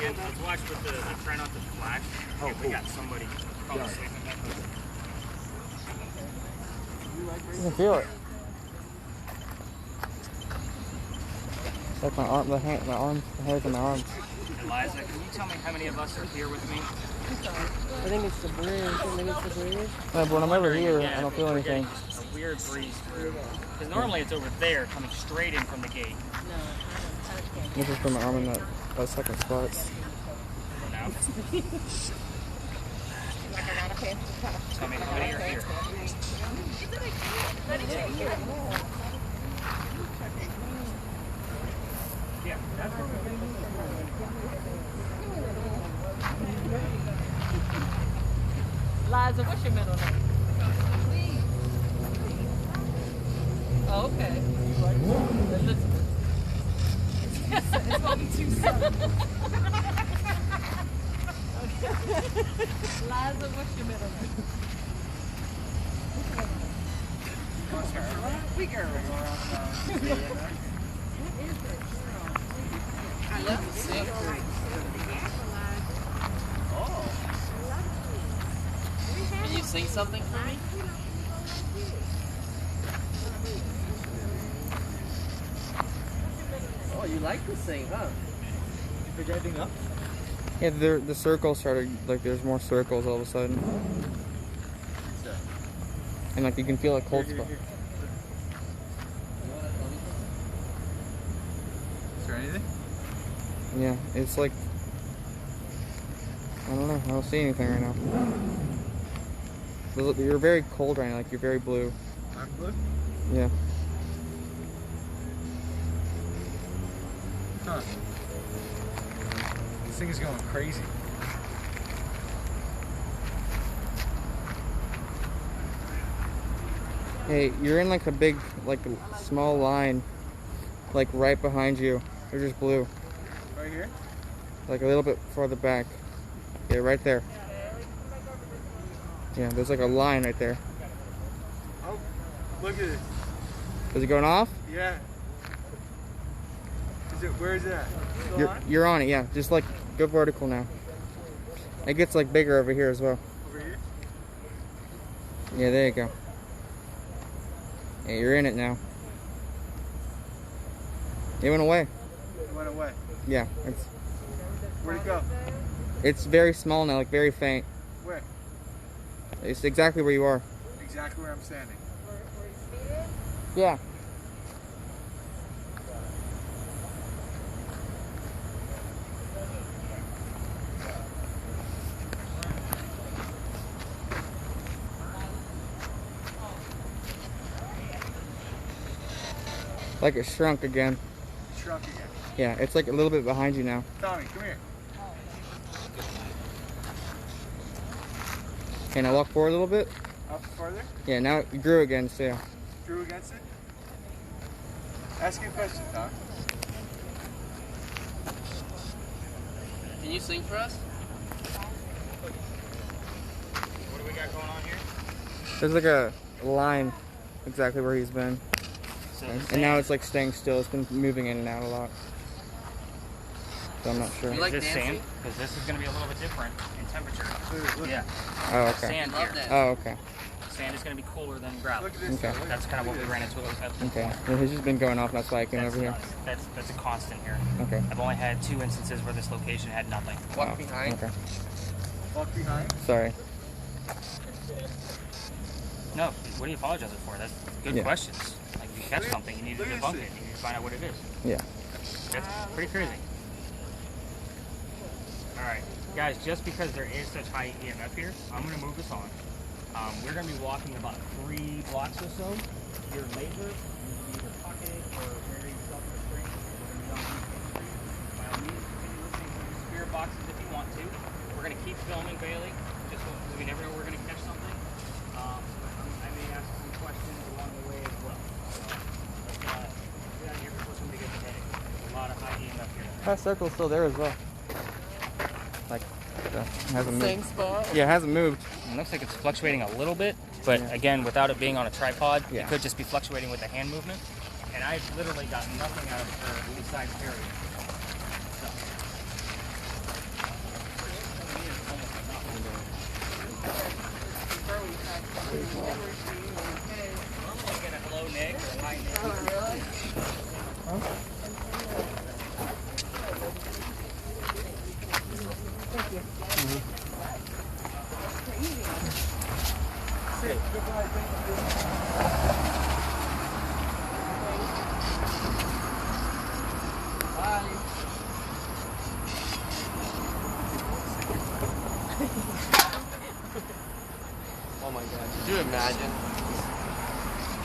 Yeah, let's watch with the try not to flash. If we got somebody probably sleeping there. You can feel it. It's like my arm, the hairs on my arms. Eliza, can you tell me how many of us are here with me? I think it's the bridge. I think it's the bridge. Yeah, but when I'm over here, I don't feel anything. Just a weird breeze through. Because normally it's over there, coming straight in from the gate. This is from my arm in that second spot. Now, tell me how many are here. Yeah, that's Liza, what's your middle name? Oh, okay. Elizabeth. It's gonna be too soon. Liza, what's your middle name? We girl. I love to sing. Oh. Can you sing something for me? Oh, you like to sing, huh? Pick anything up? Yeah, the circles started, like there's more circles all of a sudden. And like you can feel a cold spot. Is there anything? Yeah, it's like, I don't know, I don't see anything right now. You're very cold right now, like you're very blue. I'm blue? Yeah. Huh. This thing is going crazy. Hey, you're in like a big, like a small line, like right behind you. They're just blue. Right here? Like a little bit farther back. Yeah, right there. Yeah, there's like a line right there. Oh, look at it. Is it going off? Yeah. Where is it at? You're on it, yeah. Just like go vertical now. It gets like bigger over here as well. Over here? Yeah, there you go. Yeah, you're in it now. It went away. It went away. Yeah, Where'd it go? it's very small now, like very faint. Where? It's exactly where you are. Exactly where I'm standing. Yeah. Like it shrunk again. Shrunk again. Yeah, it's like a little bit behind you now. Tommy, come here. Okay, now walk forward a little bit. Up further. Yeah, now it grew again, so yeah. Drew against it. Ask you a question, Tom. Can you sing for us? What do we got going on here? There's like a line exactly where he's been. So And now it's like staying still. It's been moving in and out a lot. So I'm not sure. You like this dancing? sand? Because this is going to be a little bit different in temperature. Yeah. Oh, okay. Sand Love here. that. Oh, okay. Sand is going to be cooler than gravel. Look at this. Okay. Look at That's kind of what we ran into at the Okay. point. Well, he's just been going off. That's why I came over here. Nuts. That's a constant here. Okay. I've only had 2 instances where this location had nothing. Walk behind. Okay. Walk behind. Sorry. No, what are you apologizing for? That's good Yeah. questions. Like, if you catch something, you need to Look at debunk this it. You need to find out what it is. Yeah. That's pretty crazy. Alright, guys, just because there is such high EMF here, I'm going to move this on. We're going to be walking about 3 blocks or so. Your laser, you can either pocket it or bury yourself in the tree. We're going to be on the tree. By all means, continue listening to the spirit boxes if you want to. We're going to keep filming, Bailey, just so we never know we're going to catch something. I may ask some questions along the way as well. So, let's get out of here before somebody gets a headache. There's a lot of high EMF here. That circle's still there as well. Like, hasn't Same moved. spot? Yeah, it hasn't moved. It looks like it's fluctuating a little bit, but again, without it being on a tripod, Yeah. it could just be fluctuating with the hand movement. And I literally got nothing out of her besides period. So. Normally I get a hello Nick or a hi Nick. Oh, really? Oh my god. Could you imagine?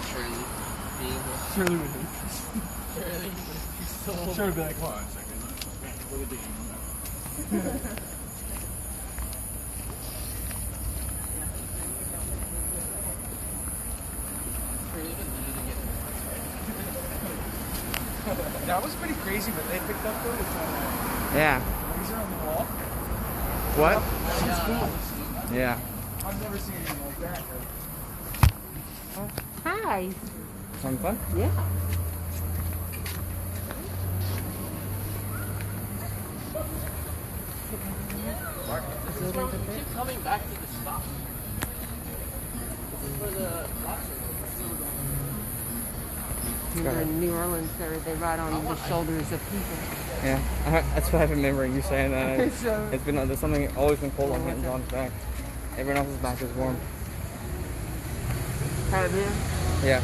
Shirley being here? Shirley would be. Shirley would be so... Shirley would be like, hold on a second. What would they do? Shirley would literally get That was pretty crazy, but they picked up though. It's Yeah. laser on the wall. What? That's cool. Yeah. I've never seen anything like that. Hi. Something fun? Yeah. Keep coming back to the spot. This is where the lobster Remember in New Orleans, they ride on the shoulders of people. Yeah. That's what I've been remembering you saying that. So- It's been there's something always been cold on Hinton's John's back. Everyone else's back is warm. Have you? Yeah.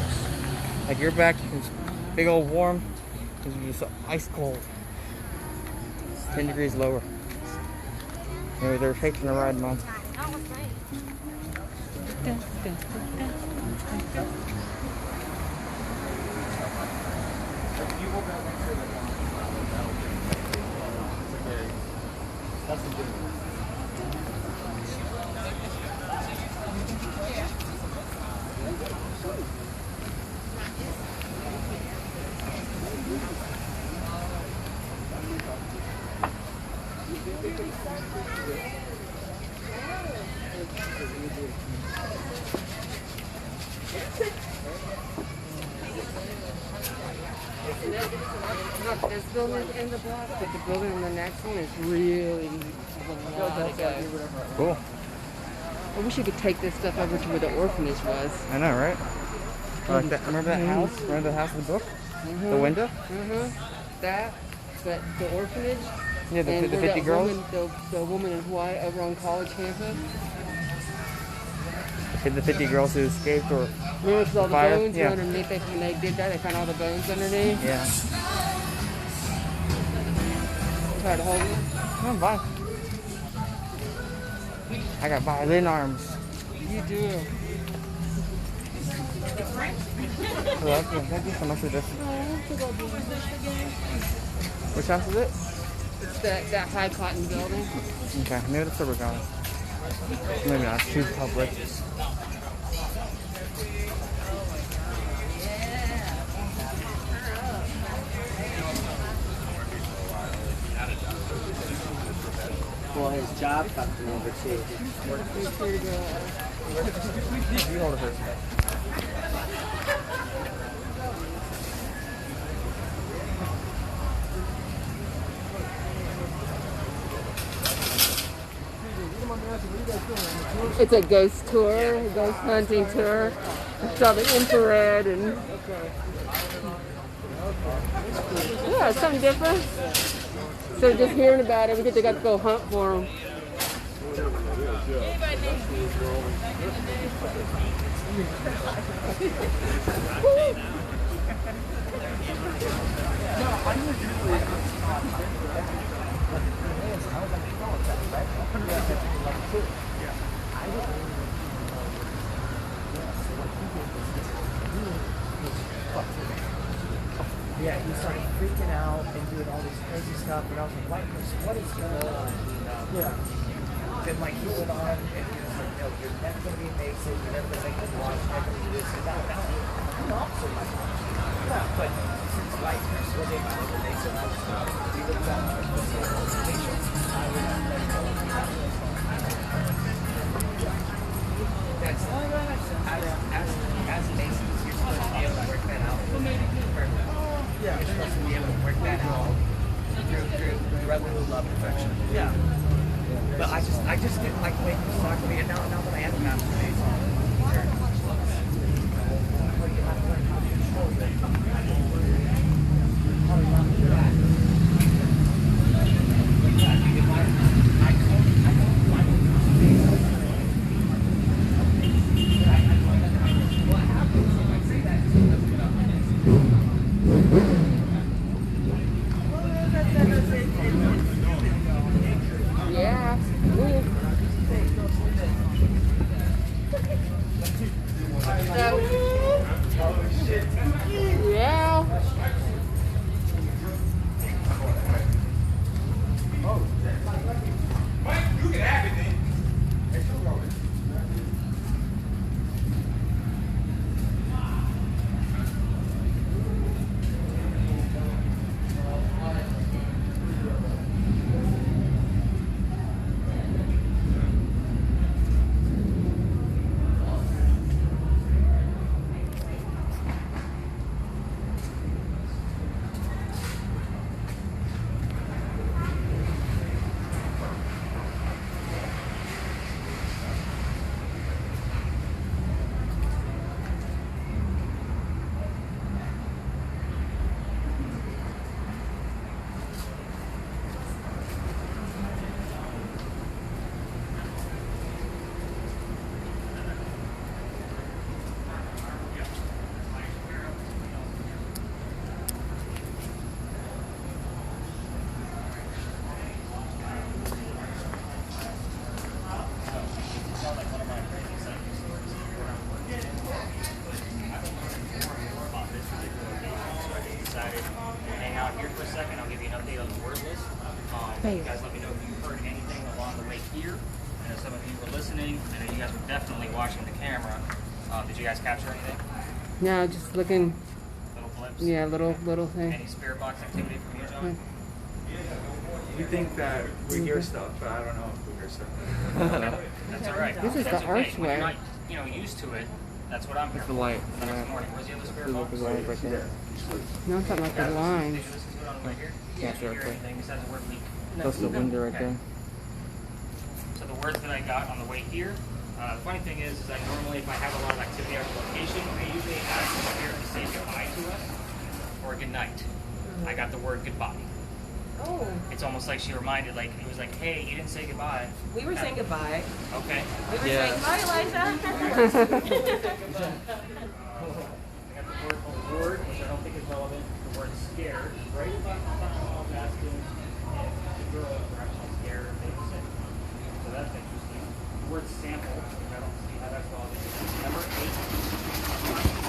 Like your back is big old warm. It's just ice cold. 10 degrees lower. Maybe they're taking a ride, Mom. That was nice. That's the good one. Not this building in the block, but the building in the next one is really a lot of guys. Cool. I wish you could take this stuff over to where the orphanage was. I know, right? Like that, remember that house? Remember the house in the book? The window? That, but the orphanage. Yeah, the and where 50 that girls? Woman, the woman in white over on college campus. The 50 girls who escaped or... Remember with all the Fire? bones Yeah. underneath? When they did that, they found all the bones underneath. Yeah. Try to hold them. Oh, bye. I got violin arms. You do. Hello, thank you so much for this. Which house is it? It's that high cotton building. Okay, maybe that's where we're going. Maybe not, it's too public. Well, his job comes over too. You hold it first. It's a ghost tour, a ghost hunting tour. It's all the infrared and yeah, it's something different. So just hearing about it, we get to go hunt for them. Yeah, he started freaking out and doing all this crazy stuff, and I was like, what is going on? Yeah. Then like he went on and he was like, no, you're never gonna be amazing, you're never gonna make this launch, you're never gonna do this and that. I'm not so much. Yeah, but since life is what they found, and they said I was not to do with that, I was patience, I would let go. That's as Masons, you're supposed to be able to work that out. Yeah, you're supposed to be able to work that out through brotherhood, love, and affection. Yeah. But I just didn't like the way he was talking to me, and now that I am a master Mason, you have to learn how to control it. How to not do that. Yeah. Yeah. You can have it then. You guys let me know if you heard anything along the way here. I know some of you were listening. I know you guys were definitely watching the camera. Did you guys capture anything? No, just looking. Little blips? Yeah, little thing. Any spirit box activity from you, John? We think that we hear stuff, but I don't know if we hear stuff. That's all right. This is That's the okay. archway. When you're not, used to it. That's what I'm here That's the for. light. Next morning. Where's the other spirit box? The light right there. No, I'm talking about the lines. Did you listen to it on the way here? Yeah, Did you sure, hear okay. anything besides the word leak? That's the window right there. So the words that I got on the way here, the funny thing is that normally if I have a lot of activity at the location, I usually ask the spirit to say goodbye to us or good night. I got the word goodbye. Oh, It's almost like she reminded, like, it was like, hey, you didn't say goodbye. we were saying goodbye. Okay. We were Yeah. saying bye, Eliza. I got the word, which I don't think is relevant, the word scared, right about the time I was asking if the girls were actually scared or they were sick. So that's interesting. The word sample, which I don't see how that's relevant. Number 8.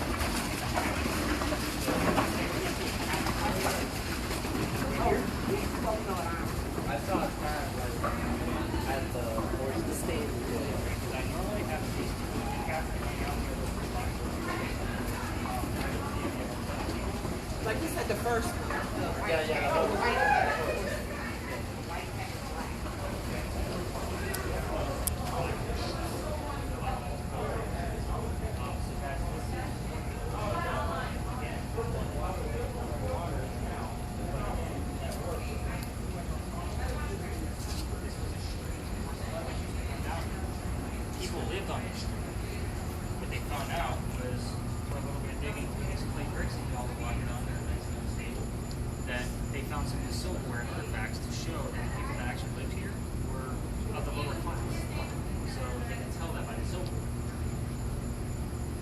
first. People lived on this street. What they found out was, for a little bit of digging through these clay bricks and all the water down there, nice and unstable, that they found some of the silverware and artifacts to show that the people that actually lived here were of the lower class. So they can tell that by the silverware.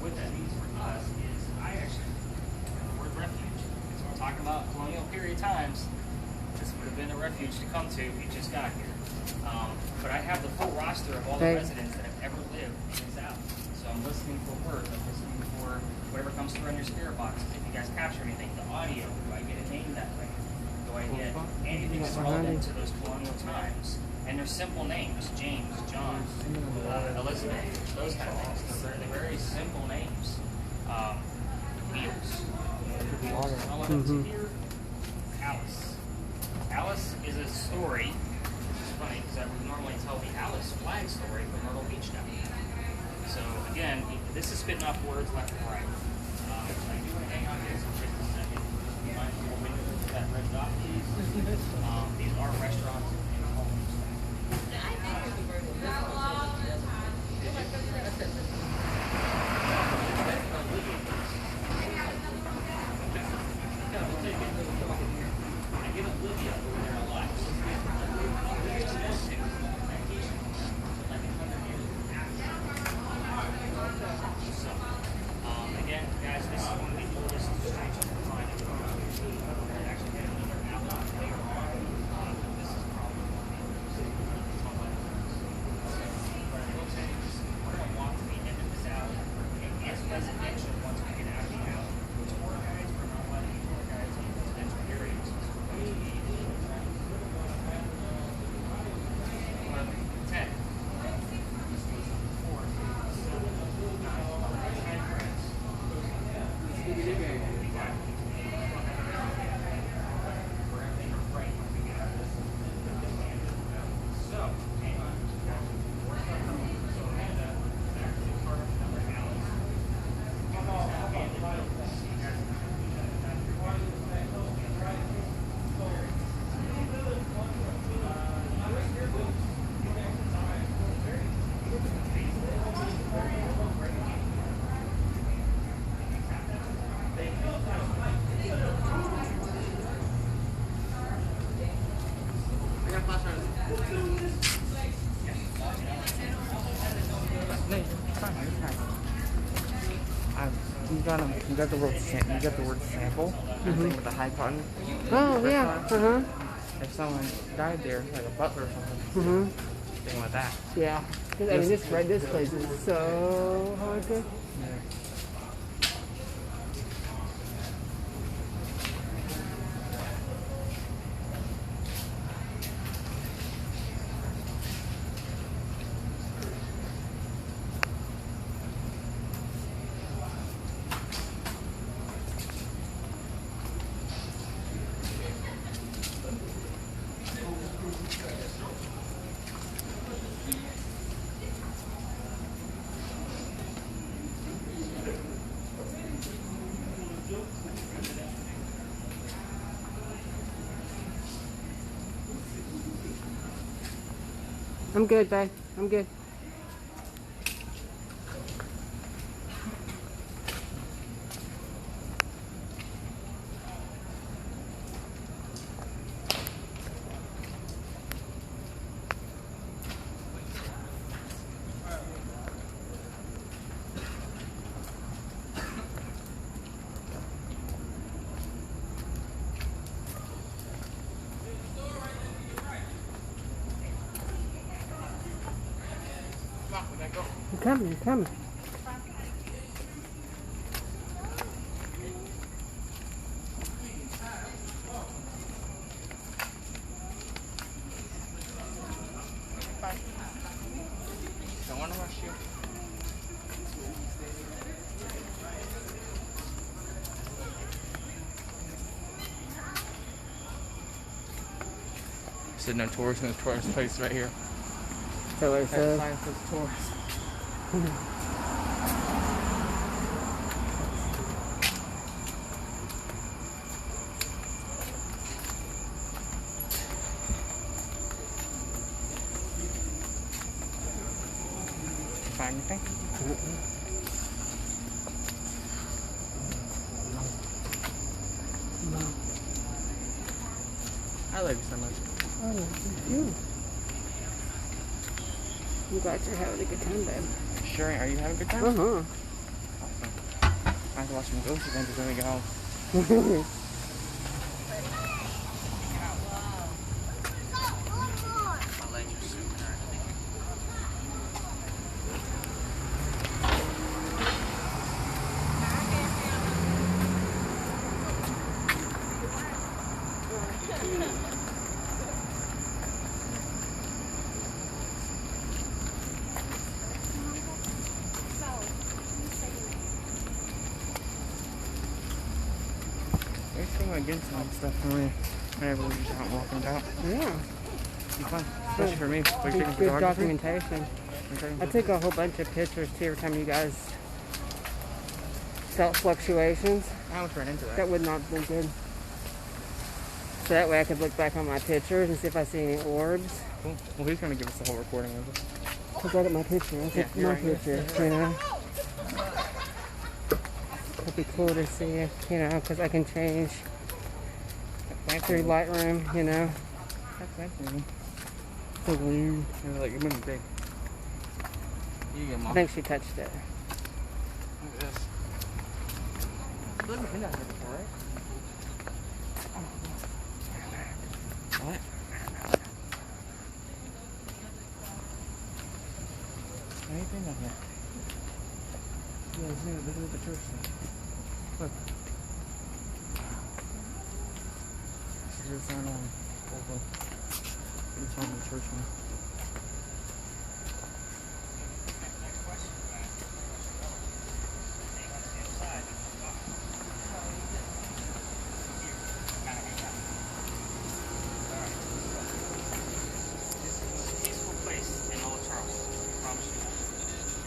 What that means for us is, I actually, the word refuge. So we're talking about colonial period times. This would have been a refuge to come to. We just got here. But I have the full roster of all the residents that have ever lived in this alley. So I'm listening for words. I'm listening for whatever comes through on your spirit boxes. If you guys capture anything, the audio. Do I get a name that way? Do I get anything that's relevant to those colonial times? And they're simple names: James, John, Elizabeth, those kind of things. They're very simple names. Wheels. Here, Alice. Alice is a story. Funny because I would normally tell the Alice flag story from Myrtle Beach down here. So again, this is spitting off words left and right. I do want to hang on here for just a second. You mind if we move to that red dot, please? These are restaurants and homes. I give Olivia over there a lot. Again, guys, this is one of the oldest streets you can find in the world. We're actually getting another outlet later on. This is probably one of the but I will say this, we're going to walk to the end of this alley. It is residential once we get out of the alley. Tour guides, we're not allowed to be tour guides in residential areas. So we're going to be 10. You got the word sample. With the high cotton. Oh yeah. If someone died there, like a butler or something, thing like that. Yeah. I mean, this place is so haunted. Yeah. I'm good, babe. I'm good. I'm coming. Don't want to rush you. said no tourists in this tourist place right here. So it That says. sign says tourists. Find anything? I love you so much. I love you. I'm glad you're having a good time, babe. Sure, are you having a good time? Uh-huh. Awesome. I have to watch some ghost adventures when we get home. My legs are super hurt. There's some against some stuff for me whenever we're just out walking about. Yeah. It'd be fun, especially for me. Like taking Good photography. documentation. I took a whole bunch of pictures too every time you guys felt fluctuations. I almost ran into that. That would not have been good. So that way I could look back on my pictures and see if I see any orbs. Cool. Well, he's gonna give us the whole recording of it. Look at my picture. I took you're my right. picture, you know. It'd be cool to see, you know, because I can change through Lightroom, you know. That's nice, man. The wind. You're like, you're moving big. You get I mom. think she touched it. Look at this. You've never been out here before, right? What? How you been out here? Yeah, this is the church thing. Look. This is the sign on. It's on the church one. Peaceful place in all of Charleston. I promise you that.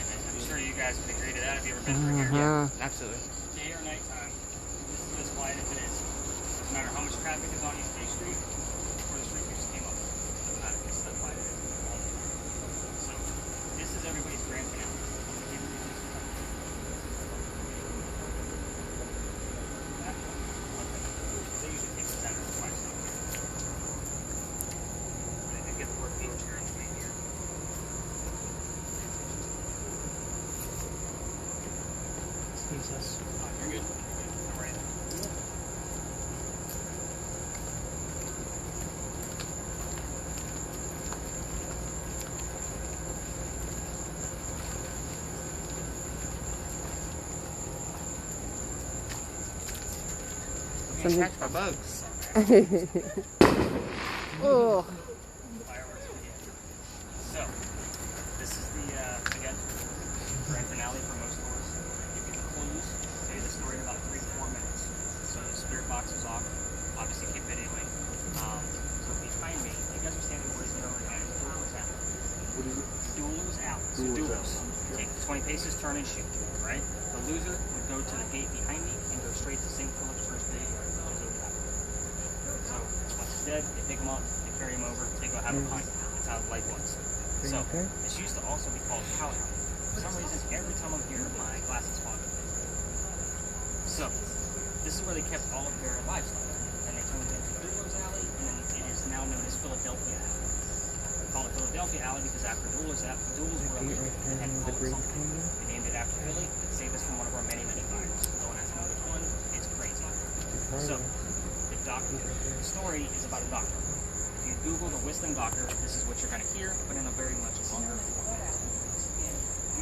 And I'm sure you guys would agree to that if you ever been through here. Uh-huh. Absolutely. Day or nighttime, this is as quiet as it is. No matter how much traffic is on East Bay Street or the street we just came up. Doesn't matter. This is how quiet it is. So, this is everybody's grand finale. They usually take the center twice. They get the word wheelchair in between here. Excuse us. You're good. All right. You catch my bugs. Oh. Fireworks video. So, this is the, again, grand finale for most tours. Give you the clues, tell you the story in about 3 to 4 minutes. So the spirit box is off. Obviously keep videoing. So behind me, you guys are standing where is known as Duelers Alley. What is it? Duelers Alley. So Duelers duels. Alley. Take 20 paces, turn and shoot, right? The loser would go to the gate behind me and go straight to St. Philip's Church Bay, which is over that. So once he's dead, they pick him up, they carry him over, they go have a pint. That's how life was. So this used to also be called Cow Alley. For some reason, every time I'm here, my glasses fog. So this is where they kept all of their livestock. And they turned it into Duelers Alley, and then it is now known as Philadelphia Alley. They call it Philadelphia Alley because after duels were illegal, they had to call it something. They named it after Philly. It saved us from one of our many, many fires. Don't ask me which one. It's crazy. So the doctor, the story is about a doctor. If you Google the Whistling Doctor, this is what you're going to hear, but in a very much longer format.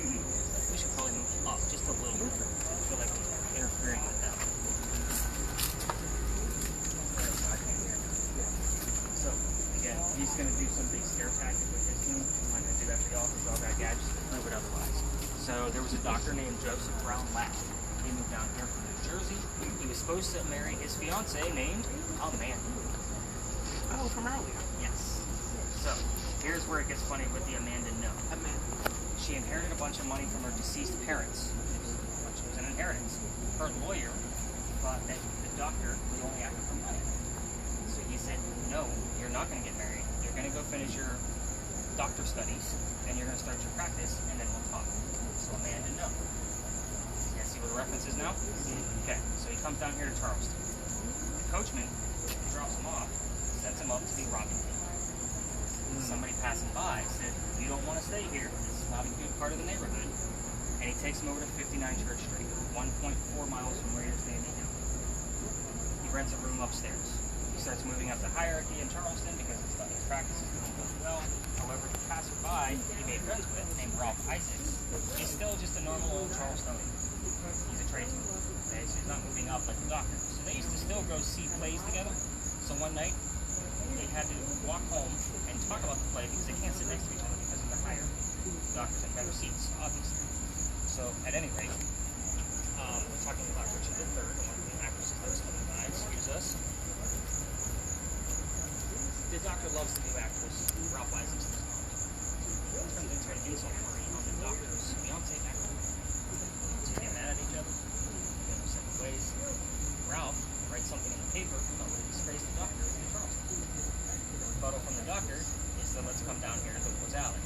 We should probably move up just a little bit. I feel like we're interfering with that. So, again, he's going to do some big scare tactic with his team. I'm not going to do that for y'all because y'all got gadgets to prove it otherwise. So, there was a doctor named Joseph Brown Lapp. He moved down here from New Jersey. He was supposed to marry his fiancée named, oh man. Oh, from earlier. Yes. So, here's where it gets funny with the Amanda No. She inherited a bunch of money from her deceased parents. Which was an inheritance. Her lawyer thought that the doctor was only after her money. So he said, no, you're not going to get married. You're going to go finish your doctor studies, and you're going to start your practice, and then we'll talk. So Amanda No. You guys see what the reference is now? Okay, so he comes down here to Charleston. The coachman drops him off, sets him up to be robbing him. Somebody passing by said, you don't want to stay here. This is not a good part of the neighborhood. And he takes him over to 59 Church Street, 1.4 miles from where you're standing now. He rents a room upstairs. He starts moving up the hierarchy in Charleston because his practice is doing really well. However, the passerby he made friends with, named Ralph Isaacs, he's still just a normal old Charlestonian. He's a tradesman. Okay? So he's not moving up like the doctor. So they used to still go see plays together. So one night, they had to walk home and talk about the play because they can't sit next to each other because of the hierarchy. Doctors have better seats, obviously. So, at any rate, we're talking about Richard III, one of the actresses that was coming by. Excuse us. The doctor loves the new actress, Ralph Isaacs. It turns into an insult party on the doctor's fiancé actor. So they get mad at each other. They go separate ways. Ralph writes something in the paper about what a disgrace the doctor is in Charleston. The rebuttal from the doctor is that let's come down here to the Woods Alley.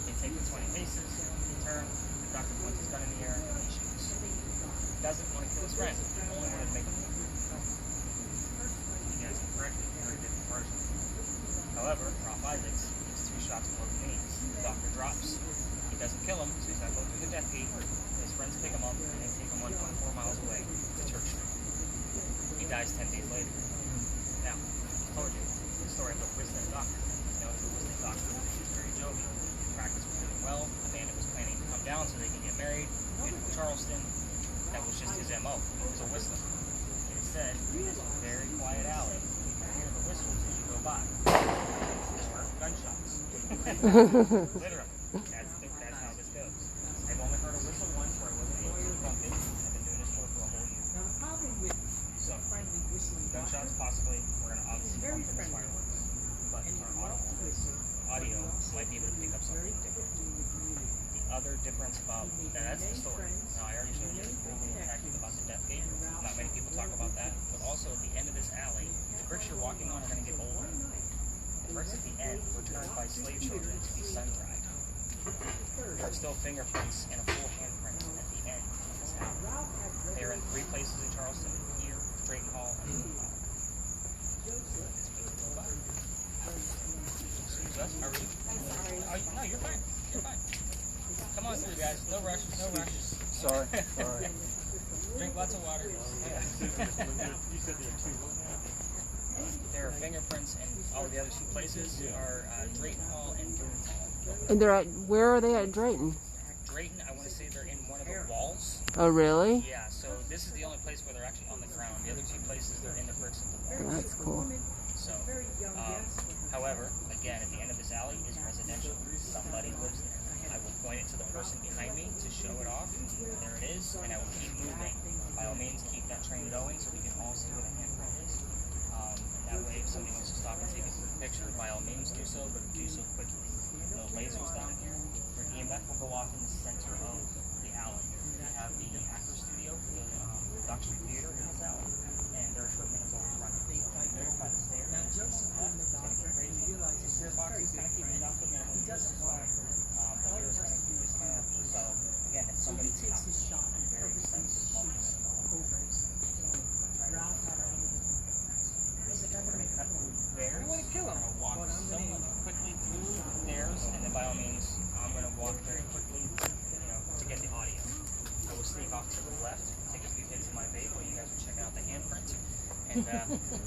They take the 20 paces. Turn, the doctor points his gun in the air and he shoots. He doesn't want to kill his friend, he only wanted to make him move. You guys can correct it, you're a different version. However, Ralph Isaacs gets 2 shots below the knees. The doctor drops. He doesn't kill him, so he's got to go through the death gate. His friends pick him up and they take him 1.4 miles away to Church Street. He dies 10 days later. Now, I told you the story of the whistling doctor. You know, the whistling doctor was very jovial. Practice was doing well. Amanda was planning to come down so they can get married in Charleston. That was just his MO. He was a whistler. Instead, in this very quiet alley, you can hear the whistles as you go by. There were gunshots. Literally. That's how this goes. I've only heard a whistle once where I wasn't able to bump it. I've been doing this for a whole year. So, gunshots possibly. We're going to obviously bump in the fireworks. But our audio might be able to pick up something different. The other difference about that's the story. Now I already showed you the cool little tactic about the death gate. Not many people talk about that. But also at the end of this alley, the bricks you're walking on are going to get older. The bricks at the end were turned by slave children to be sun-dried. There are still fingerprints and a full handprint at the end of this alley. They are in 3 places in Charleston: here, Drayton Hall, and Moon Hall. How are you? Oh, no, you're fine. You're fine. Come on through, guys. No rush. No rush. Sorry. Sorry. Drink lots of water. You said there are 2. There are fingerprints, and all the other 2 places are Drayton Hall and Moon Hall. And they're at, where are they at Drayton? Drayton, I want to say they're in one of the walls. Oh, really? Yeah, so this is the only place where they're actually on the ground. The other 2 places, they're in the bricks of the wall. Oh, that's cool. So, however, again, at the end of this alley is residential. Somebody lives there. I will point it to the person behind me to show it off. There it is, and I will keep moving. By all means, keep that train going so we can all see where the handprint is. And that way, if somebody wants to stop and take a quick picture, by all means do so, but do so quickly. The lasers down here, your EMF will go off in the center of the alley. We have the actor studio, the Dock Street Theater in this alley, and their equipment is always running. They're by the stairs. Now, Joseph and the doctor, he realizes his boxes kind of keep it down for him. He doesn't want to. But yours kind of, so again, if somebody takes his shot, very sensitive moment. Ralph had a little. We're going to cut through theirs. We want to kill him. We're going to walk somewhat quickly through theirs, and then by all means, I'm going to walk very quickly, to get the audio. I will sneak off to the left, take a few hits of my vape while you guys are checking out the handprint, and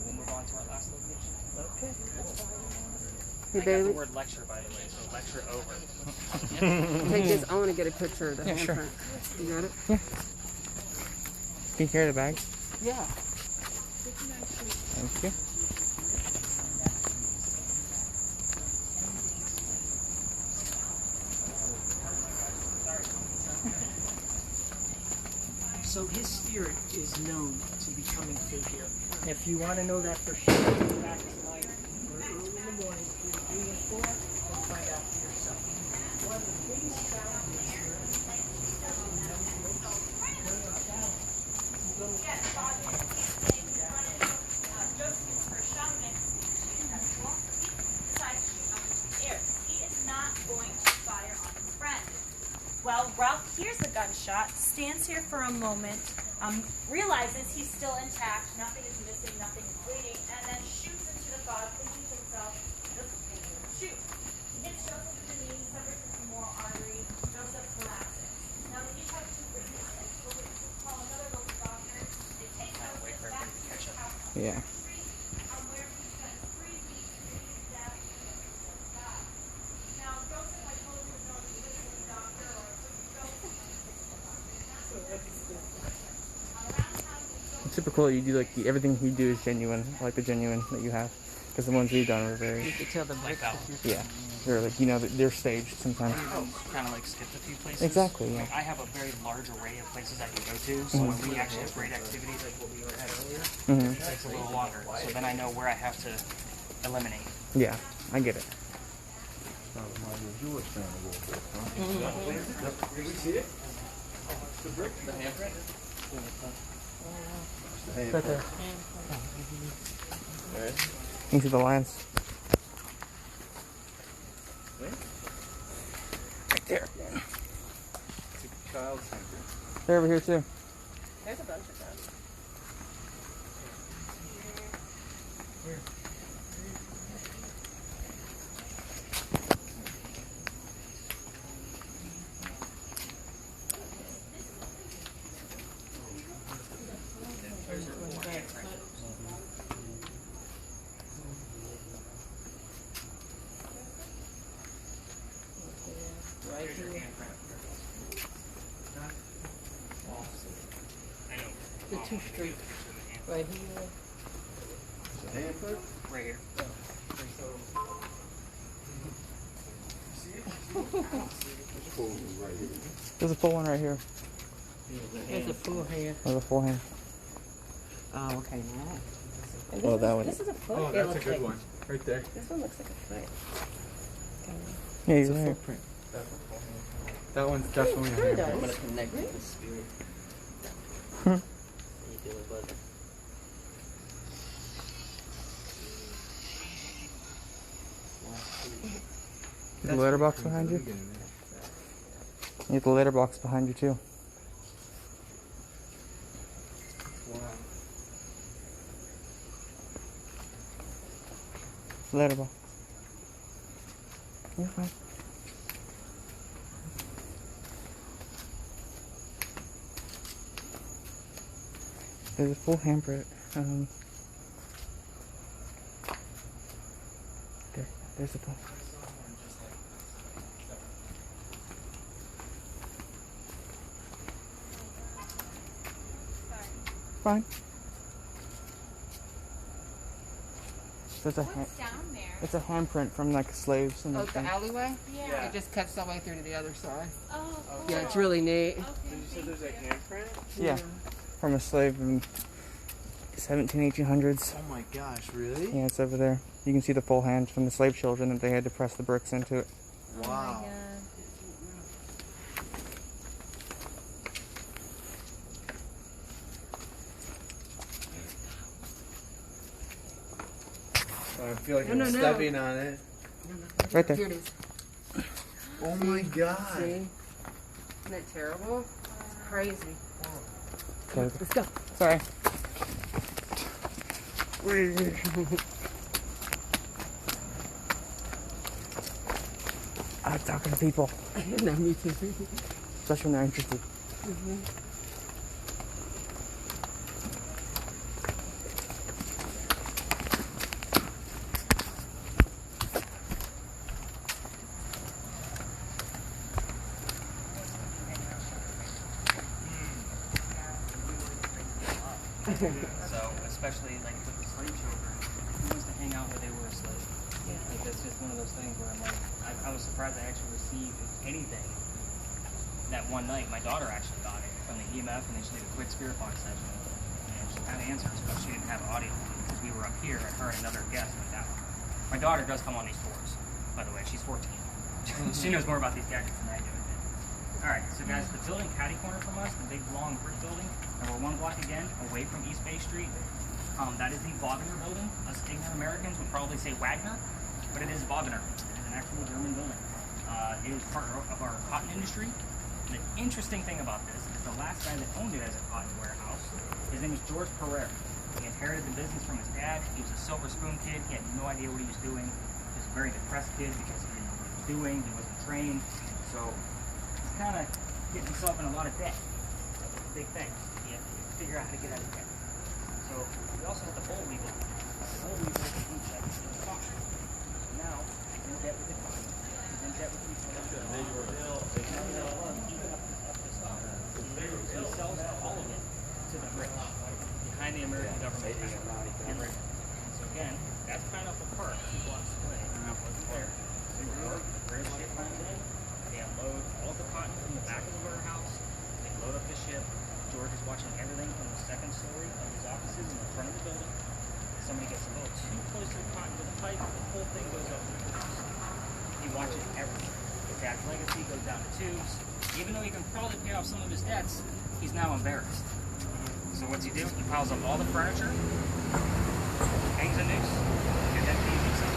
we'll move on to our last location. Okay. Hey, I got the word lecture, by the way, so lecture over. Take this. I want to get a picture of the handprint. Sure. You got it? Yeah. Can you carry the bag? Yeah. Thank you. So his spirit is known to be coming through here. If you want to know that for sure, go back tonight or early in the going to 3 and 4, and find out for yourself. One of the biggest challenges here is especially young folks going on balance. You go Well, Ralph hears the gunshot, stands here for a moment, realizes he's still intact, nothing is missing, nothing is bleeding, and then shoots into the fog, thinking to himself, just shoot. He hits Joseph in the knee, severs his femoral artery, Joseph collapses. Now they each have 2 witnesses. Police call another local doctor. They take Joseph back to his house. Yeah. Where he spends 3 weeks treating death and died. Now, Joseph, I told you, was known as a visiting doctor or a Joseph. It's super cool. You do like everything you do is genuine, like the genuine that you have, because the ones we've done are very. You could tell the Like that one. Yeah, they're like they're staged sometimes. Kind of like skipped a few places. Exactly. Yeah. Like, I have a very large array of places I can go to, so when we actually have great activities like what we had earlier, it takes a little longer. So then I know where I have to eliminate. Yeah, I get it. Did we see it? The brick? The handprint? Right there. You can see the lines. Right there. They're over here too. There's a bunch of them. Right here. The 2 street. Right here. The handprint? Right here. There's a full one right here. There's a full hand. There's a full hand. Oh, okay. Now. Oh, that one. This is a foot. Oh, It that's a looks good like- one. Right there. This one looks like a foot. Yeah, It's you're a right. footprint. That one's definitely a Here it handprint. I'm gonna connect with the spirit. Hmm. You feel it buzzing. The letterbox behind you. You have the letterbox behind you too. Letterbox. You're fine. There's a full handprint. There's the full. Fine. So it's a What's down there? it's a handprint from like slaves and Oh, the everything. alleyway? Yeah. It just cuts all the way through to the other side. Oh, cool. Yeah, it's really neat. Okay, So there's a handprint? Yeah, from a slave in 1800s. Oh my gosh, really? Yeah, it's over there. You can see the full hand from the slave children that they had to press the bricks into it. Wow. I feel like No, I'm no. stepping on it. Right there. Here it is. Oh my god. See? Isn't that terrible? It's crazy. Okay. Let's go. Sorry. I like talking to people, No, me too. especially when they're interested. So, especially like with the slave children, who wants to hang out where they were a slave? Like, that's just one of those things where I'm like, I was surprised I actually received anything that one night. My daughter actually got it from the EMF, and then she did a quick spirit box session. And she had answers, but she didn't have audio because we were up here, and her and another guest went down. My daughter does come on these tours, by the way. She's 14. She knows more about these gadgets than I do. Alright, so guys, the building catty corner from us, the big long brick building, and we're 1 block again away from East Bay Street. That is the Wagner building. Us ignorant Americans would probably say Wagner, but it is Wagner. It is an actual German building. It is part of our cotton industry. The interesting thing about this is the last guy that owned it as a cotton warehouse, his name was George Pereira. He inherited the business from his dad. He was a silver spoon kid. He had no idea what he was doing. He was a very depressed kid because he didn't know what he was doing. He wasn't trained. So he's kind of getting himself in a lot of debt. That's a big thing. He had to figure out how to get out of debt. So we also have the boll weevil. The boll weevil is an insect. It's a cotton. Now he's in debt with the cotton. He's in debt with the he sells all of it to the rich behind the American government. So again, that's Pineapple Park, 2 blocks away. It wasn't there. So we were where the ship comes in. They unload all the cotton from the back of the warehouse. They load up the ship. George is watching everything from the 2nd story of his offices in the front of the building. Somebody gets a little too close to the cotton with a pipe, the whole thing goes up to the tubes. He watches everything. His dad's legacy goes down the tubes. Even though he can probably pay off some of his debts, he's now embarrassed. So what's he do? He piles up all the furniture, hangs a noose, and then leaves himself.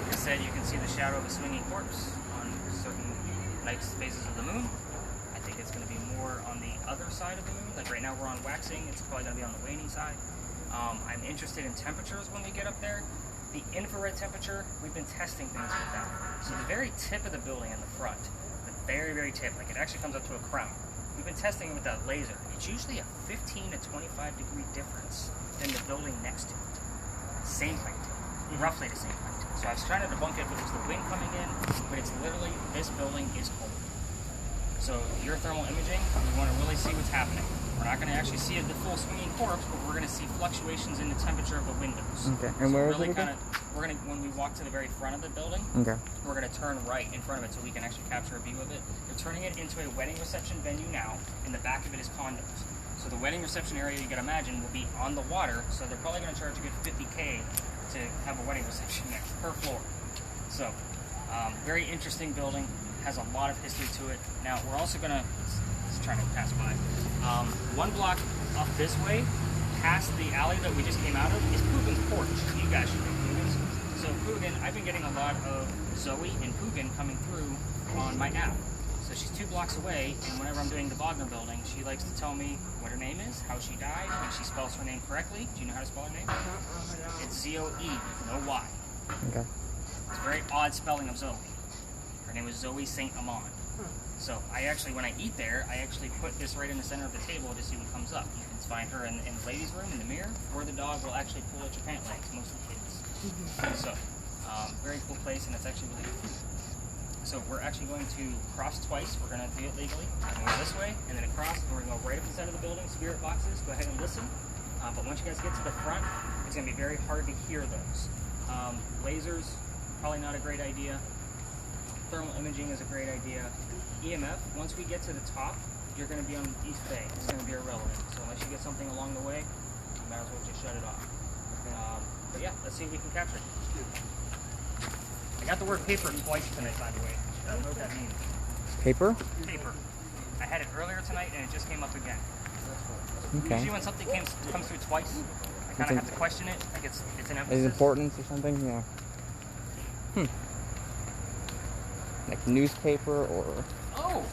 Like I said, you can see the shadow of a swinging corpse on certain nights, phases of the moon. I think it's going to be more on the other side of the moon. Like right now we're on waxing, it's probably going to be on the waning side. I'm interested in temperatures when we get up there. The infrared temperature, we've been testing things with that. So the very tip of the building in the front, the very, very tip, like it actually comes up to a crown. We've been testing it with that laser. It's usually a 15 to 25 degree difference than the building next to it. Same height, roughly the same height. So I was trying to debunk it, but it was the wind coming in, but it's literally, this building is cold. So your thermal imaging, we want to really see what's happening. We're not going to actually see the full swinging corpse, but we're going to see fluctuations in the temperature of the windows. Okay, and where is it again? We're going to, when we walk to the very front of the building, we're going to turn right in front of it so we can actually capture a view of it. They're turning it into a wedding reception venue now, and the back of it is condos. So the wedding reception area, you can imagine, will be on the water, so they're probably going to charge a good $50K to have a wedding reception there per floor. So, very interesting building, has a lot of history to it. Now, we're also going to, just trying to pass by, 1 block up this way, past the alley that we just came out of, is Pugin's porch. You guys should know Pugin's. So Pugin, I've been getting a lot of Zoe and Pugin coming through on my app. So she's 2 blocks away, and whenever I'm doing the Wagner building, she likes to tell me what her name is, how she died, and she spells her name correctly. Do you know how to spell her name? It's Z-O-E, no Y. Okay. It's a very odd spelling of Zoe. Her name was Zoe St. Amand. So I actually, when I eat there, I actually put this right in the center of the table to see what comes up. You can find her in the ladies' room in the mirror, or the dog will actually pull at your pant legs, most of the kids. So, very cool place, and it's actually really good food. So we're actually going to cross twice. We're going to do it legally. We're going to go this way, and then across, and we're going to go right up the side of the building, spirit boxes. Go ahead and listen. But once you guys get to the front, it's going to be very hard to hear those. Lasers, probably not a great idea. Thermal imaging is a great idea. EMF, once we get to the top, you're going to be on East Bay. It's going to be irrelevant. So unless you get something along the way, you might as well just shut it off. But yeah, let's see if we can capture it. I got the word paper twice tonight, by the way. I don't know what that means. Paper? Paper. I had it earlier tonight, and it just came up again. Okay. Usually when something comes through twice, I kind of have to question it. Like it's an emphasis. Is importance or something? Yeah. Like newspaper or... Oh!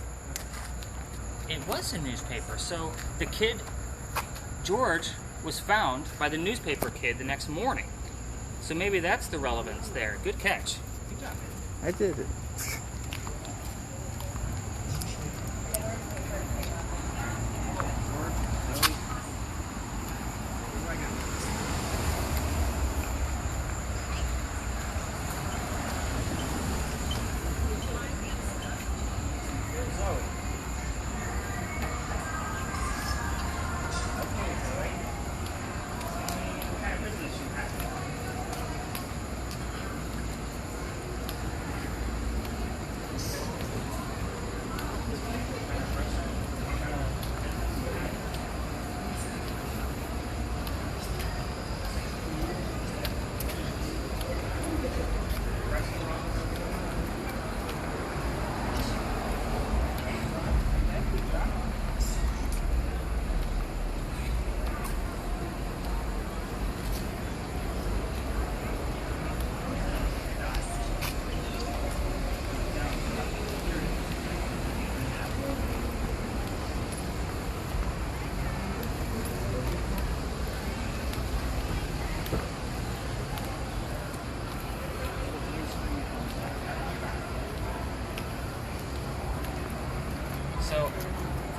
It was a newspaper. So the kid, George, was found by the newspaper kid the next morning. So maybe that's the relevance there. Good catch. Good job, man. I did it.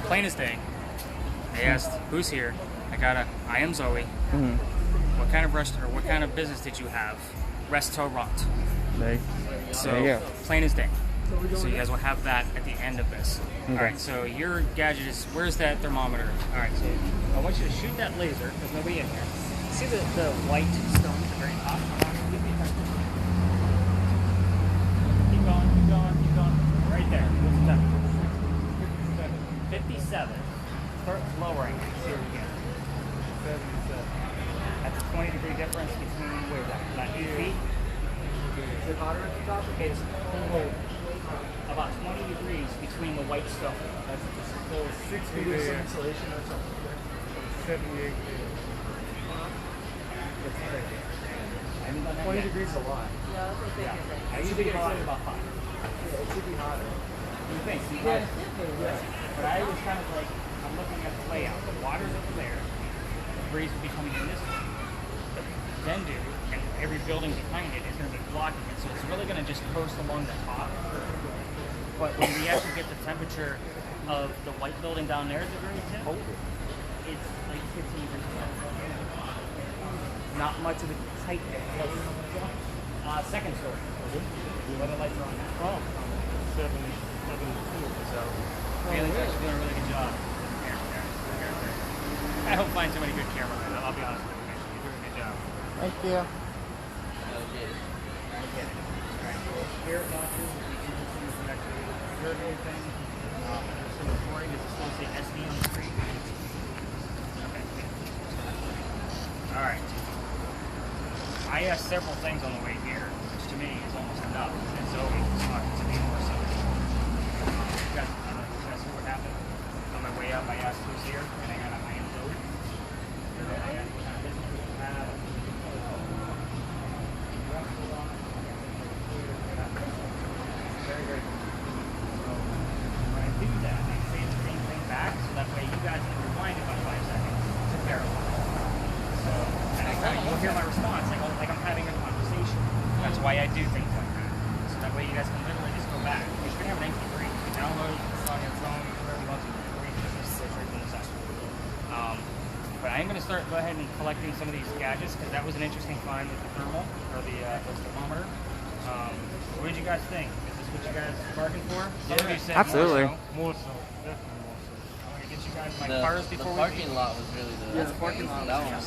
plain as day. They asked, "Who's here?" I am Zoe. Mm-hmm. What kind of restaurant or what kind of business did you have? Restaurant. So there you go. plain as day. So you guys will have that at the end of this. Okay. All right. So your gadget is, where's that thermometer? All right. So I want you to shoot that laser. There's nobody in here. See the white stone at the very top? Keep going. Keep going. Keep going. Right there. What's the temperature? 57. Start lowering. See what we get. 77. That's a 20-degree difference between, where is that? About 8 feet? Is it hotter at the top? It's about 20 degrees between the white stone. That's interesting. So 60 degrees insulation or something. 78 degrees. 20 degrees is a lot. Yeah, I usually go out about 5. Yeah, it should be hotter. You think? But I was kind of like, I'm looking at the layout. The water's over there. The breeze would be coming in this way. The Dendu and every building behind it is going to be blocking it. So it's really going to just coast along the top. But when we actually get the temperature of the white building down there at the very tip, it's like 15 degrees. Not much of a tight second story. What the lights are on that? Oh, 72. So really, guys, you're doing a really good job. I don't find so many good cameramen. I'll be honest with you. You're doing a good job. Thank you. Spirit boxes would be interesting if you actually observe anything. Some recording, does it still say SD on the screen? Okay. Alright. I asked several things on the way here, which to me is almost enough. And Zoe was talking to me more so. You guys see what happened? On my way up, I asked who's here, and I got a I am Zoe. And then I asked what kind of business we have. Very, very cool. So when I do that, I say the same thing back, so that way you guys can rewind it by 5 seconds to verify. So you'll hear my response like I'm having a conversation. That's why I do things like that. So that way you guys can literally just go back. You're going to have an MP3. You can download it on your phone, wherever you want to. But I'm going to go ahead and collecting some of these gadgets because that was an interesting find with the thermal or the thermometer. What did you guys think? Is this what you guys bargained for? Some of you said absolutely. More so. Definitely more so. I'm going to get you guys my The cars before parking lot was really the parking lot. that one.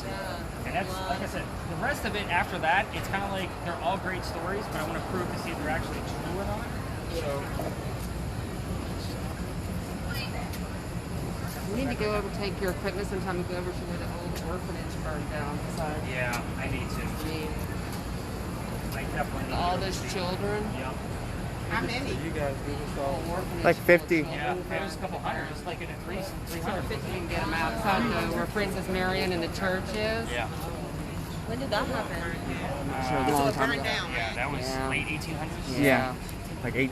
And that's, like I said, the rest of it after that, it's kind of like they're all great stories, but I want to prove to see if they're actually true or not. So, You need to go over and take your equipment sometime and go over to where the old orphanage burned down. So, yeah, I need to. I mean, I definitely need all to. those children. Yep. How many? You guys do this all. Orphanage Like 50. Yeah, there's a couple hundred, just like in a 300. You can get them outside where Princess Marian and the church is. Yeah. When did that happen? A long time ago. Yeah, that was Yeah. late 1800s. Yeah. Like 8.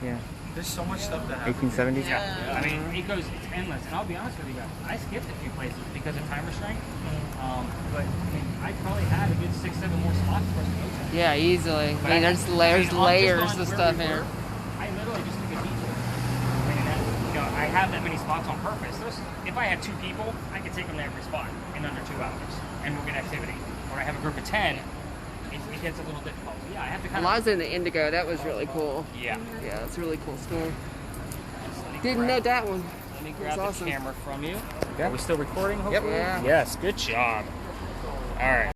Yeah. There's so much stuff that happens. 1870s. Yeah. I mean, it's endless. And I'll be honest with you guys, I skipped a few places because of time restraint. But I mean, I probably had a good 6-7 more spots for us to go to. Yeah, easily. But I mean, there's layers just of on stuff where we here. were, I literally just took a detour. And I have that many spots on purpose. If I had 2 people, I could take them to every spot in under 2 hours, and we'll get activity. Or I have a group of 10, it gets a little difficult. Yeah, I have to kind of. Liza and the Indigo, that was really cool. Yeah. Yeah, that's a really cool story. Let me Didn't know that one. Let me grab awesome. the camera from you. Yeah. Are we still recording? Hopefully? Yeah. Yes. Good job. All right.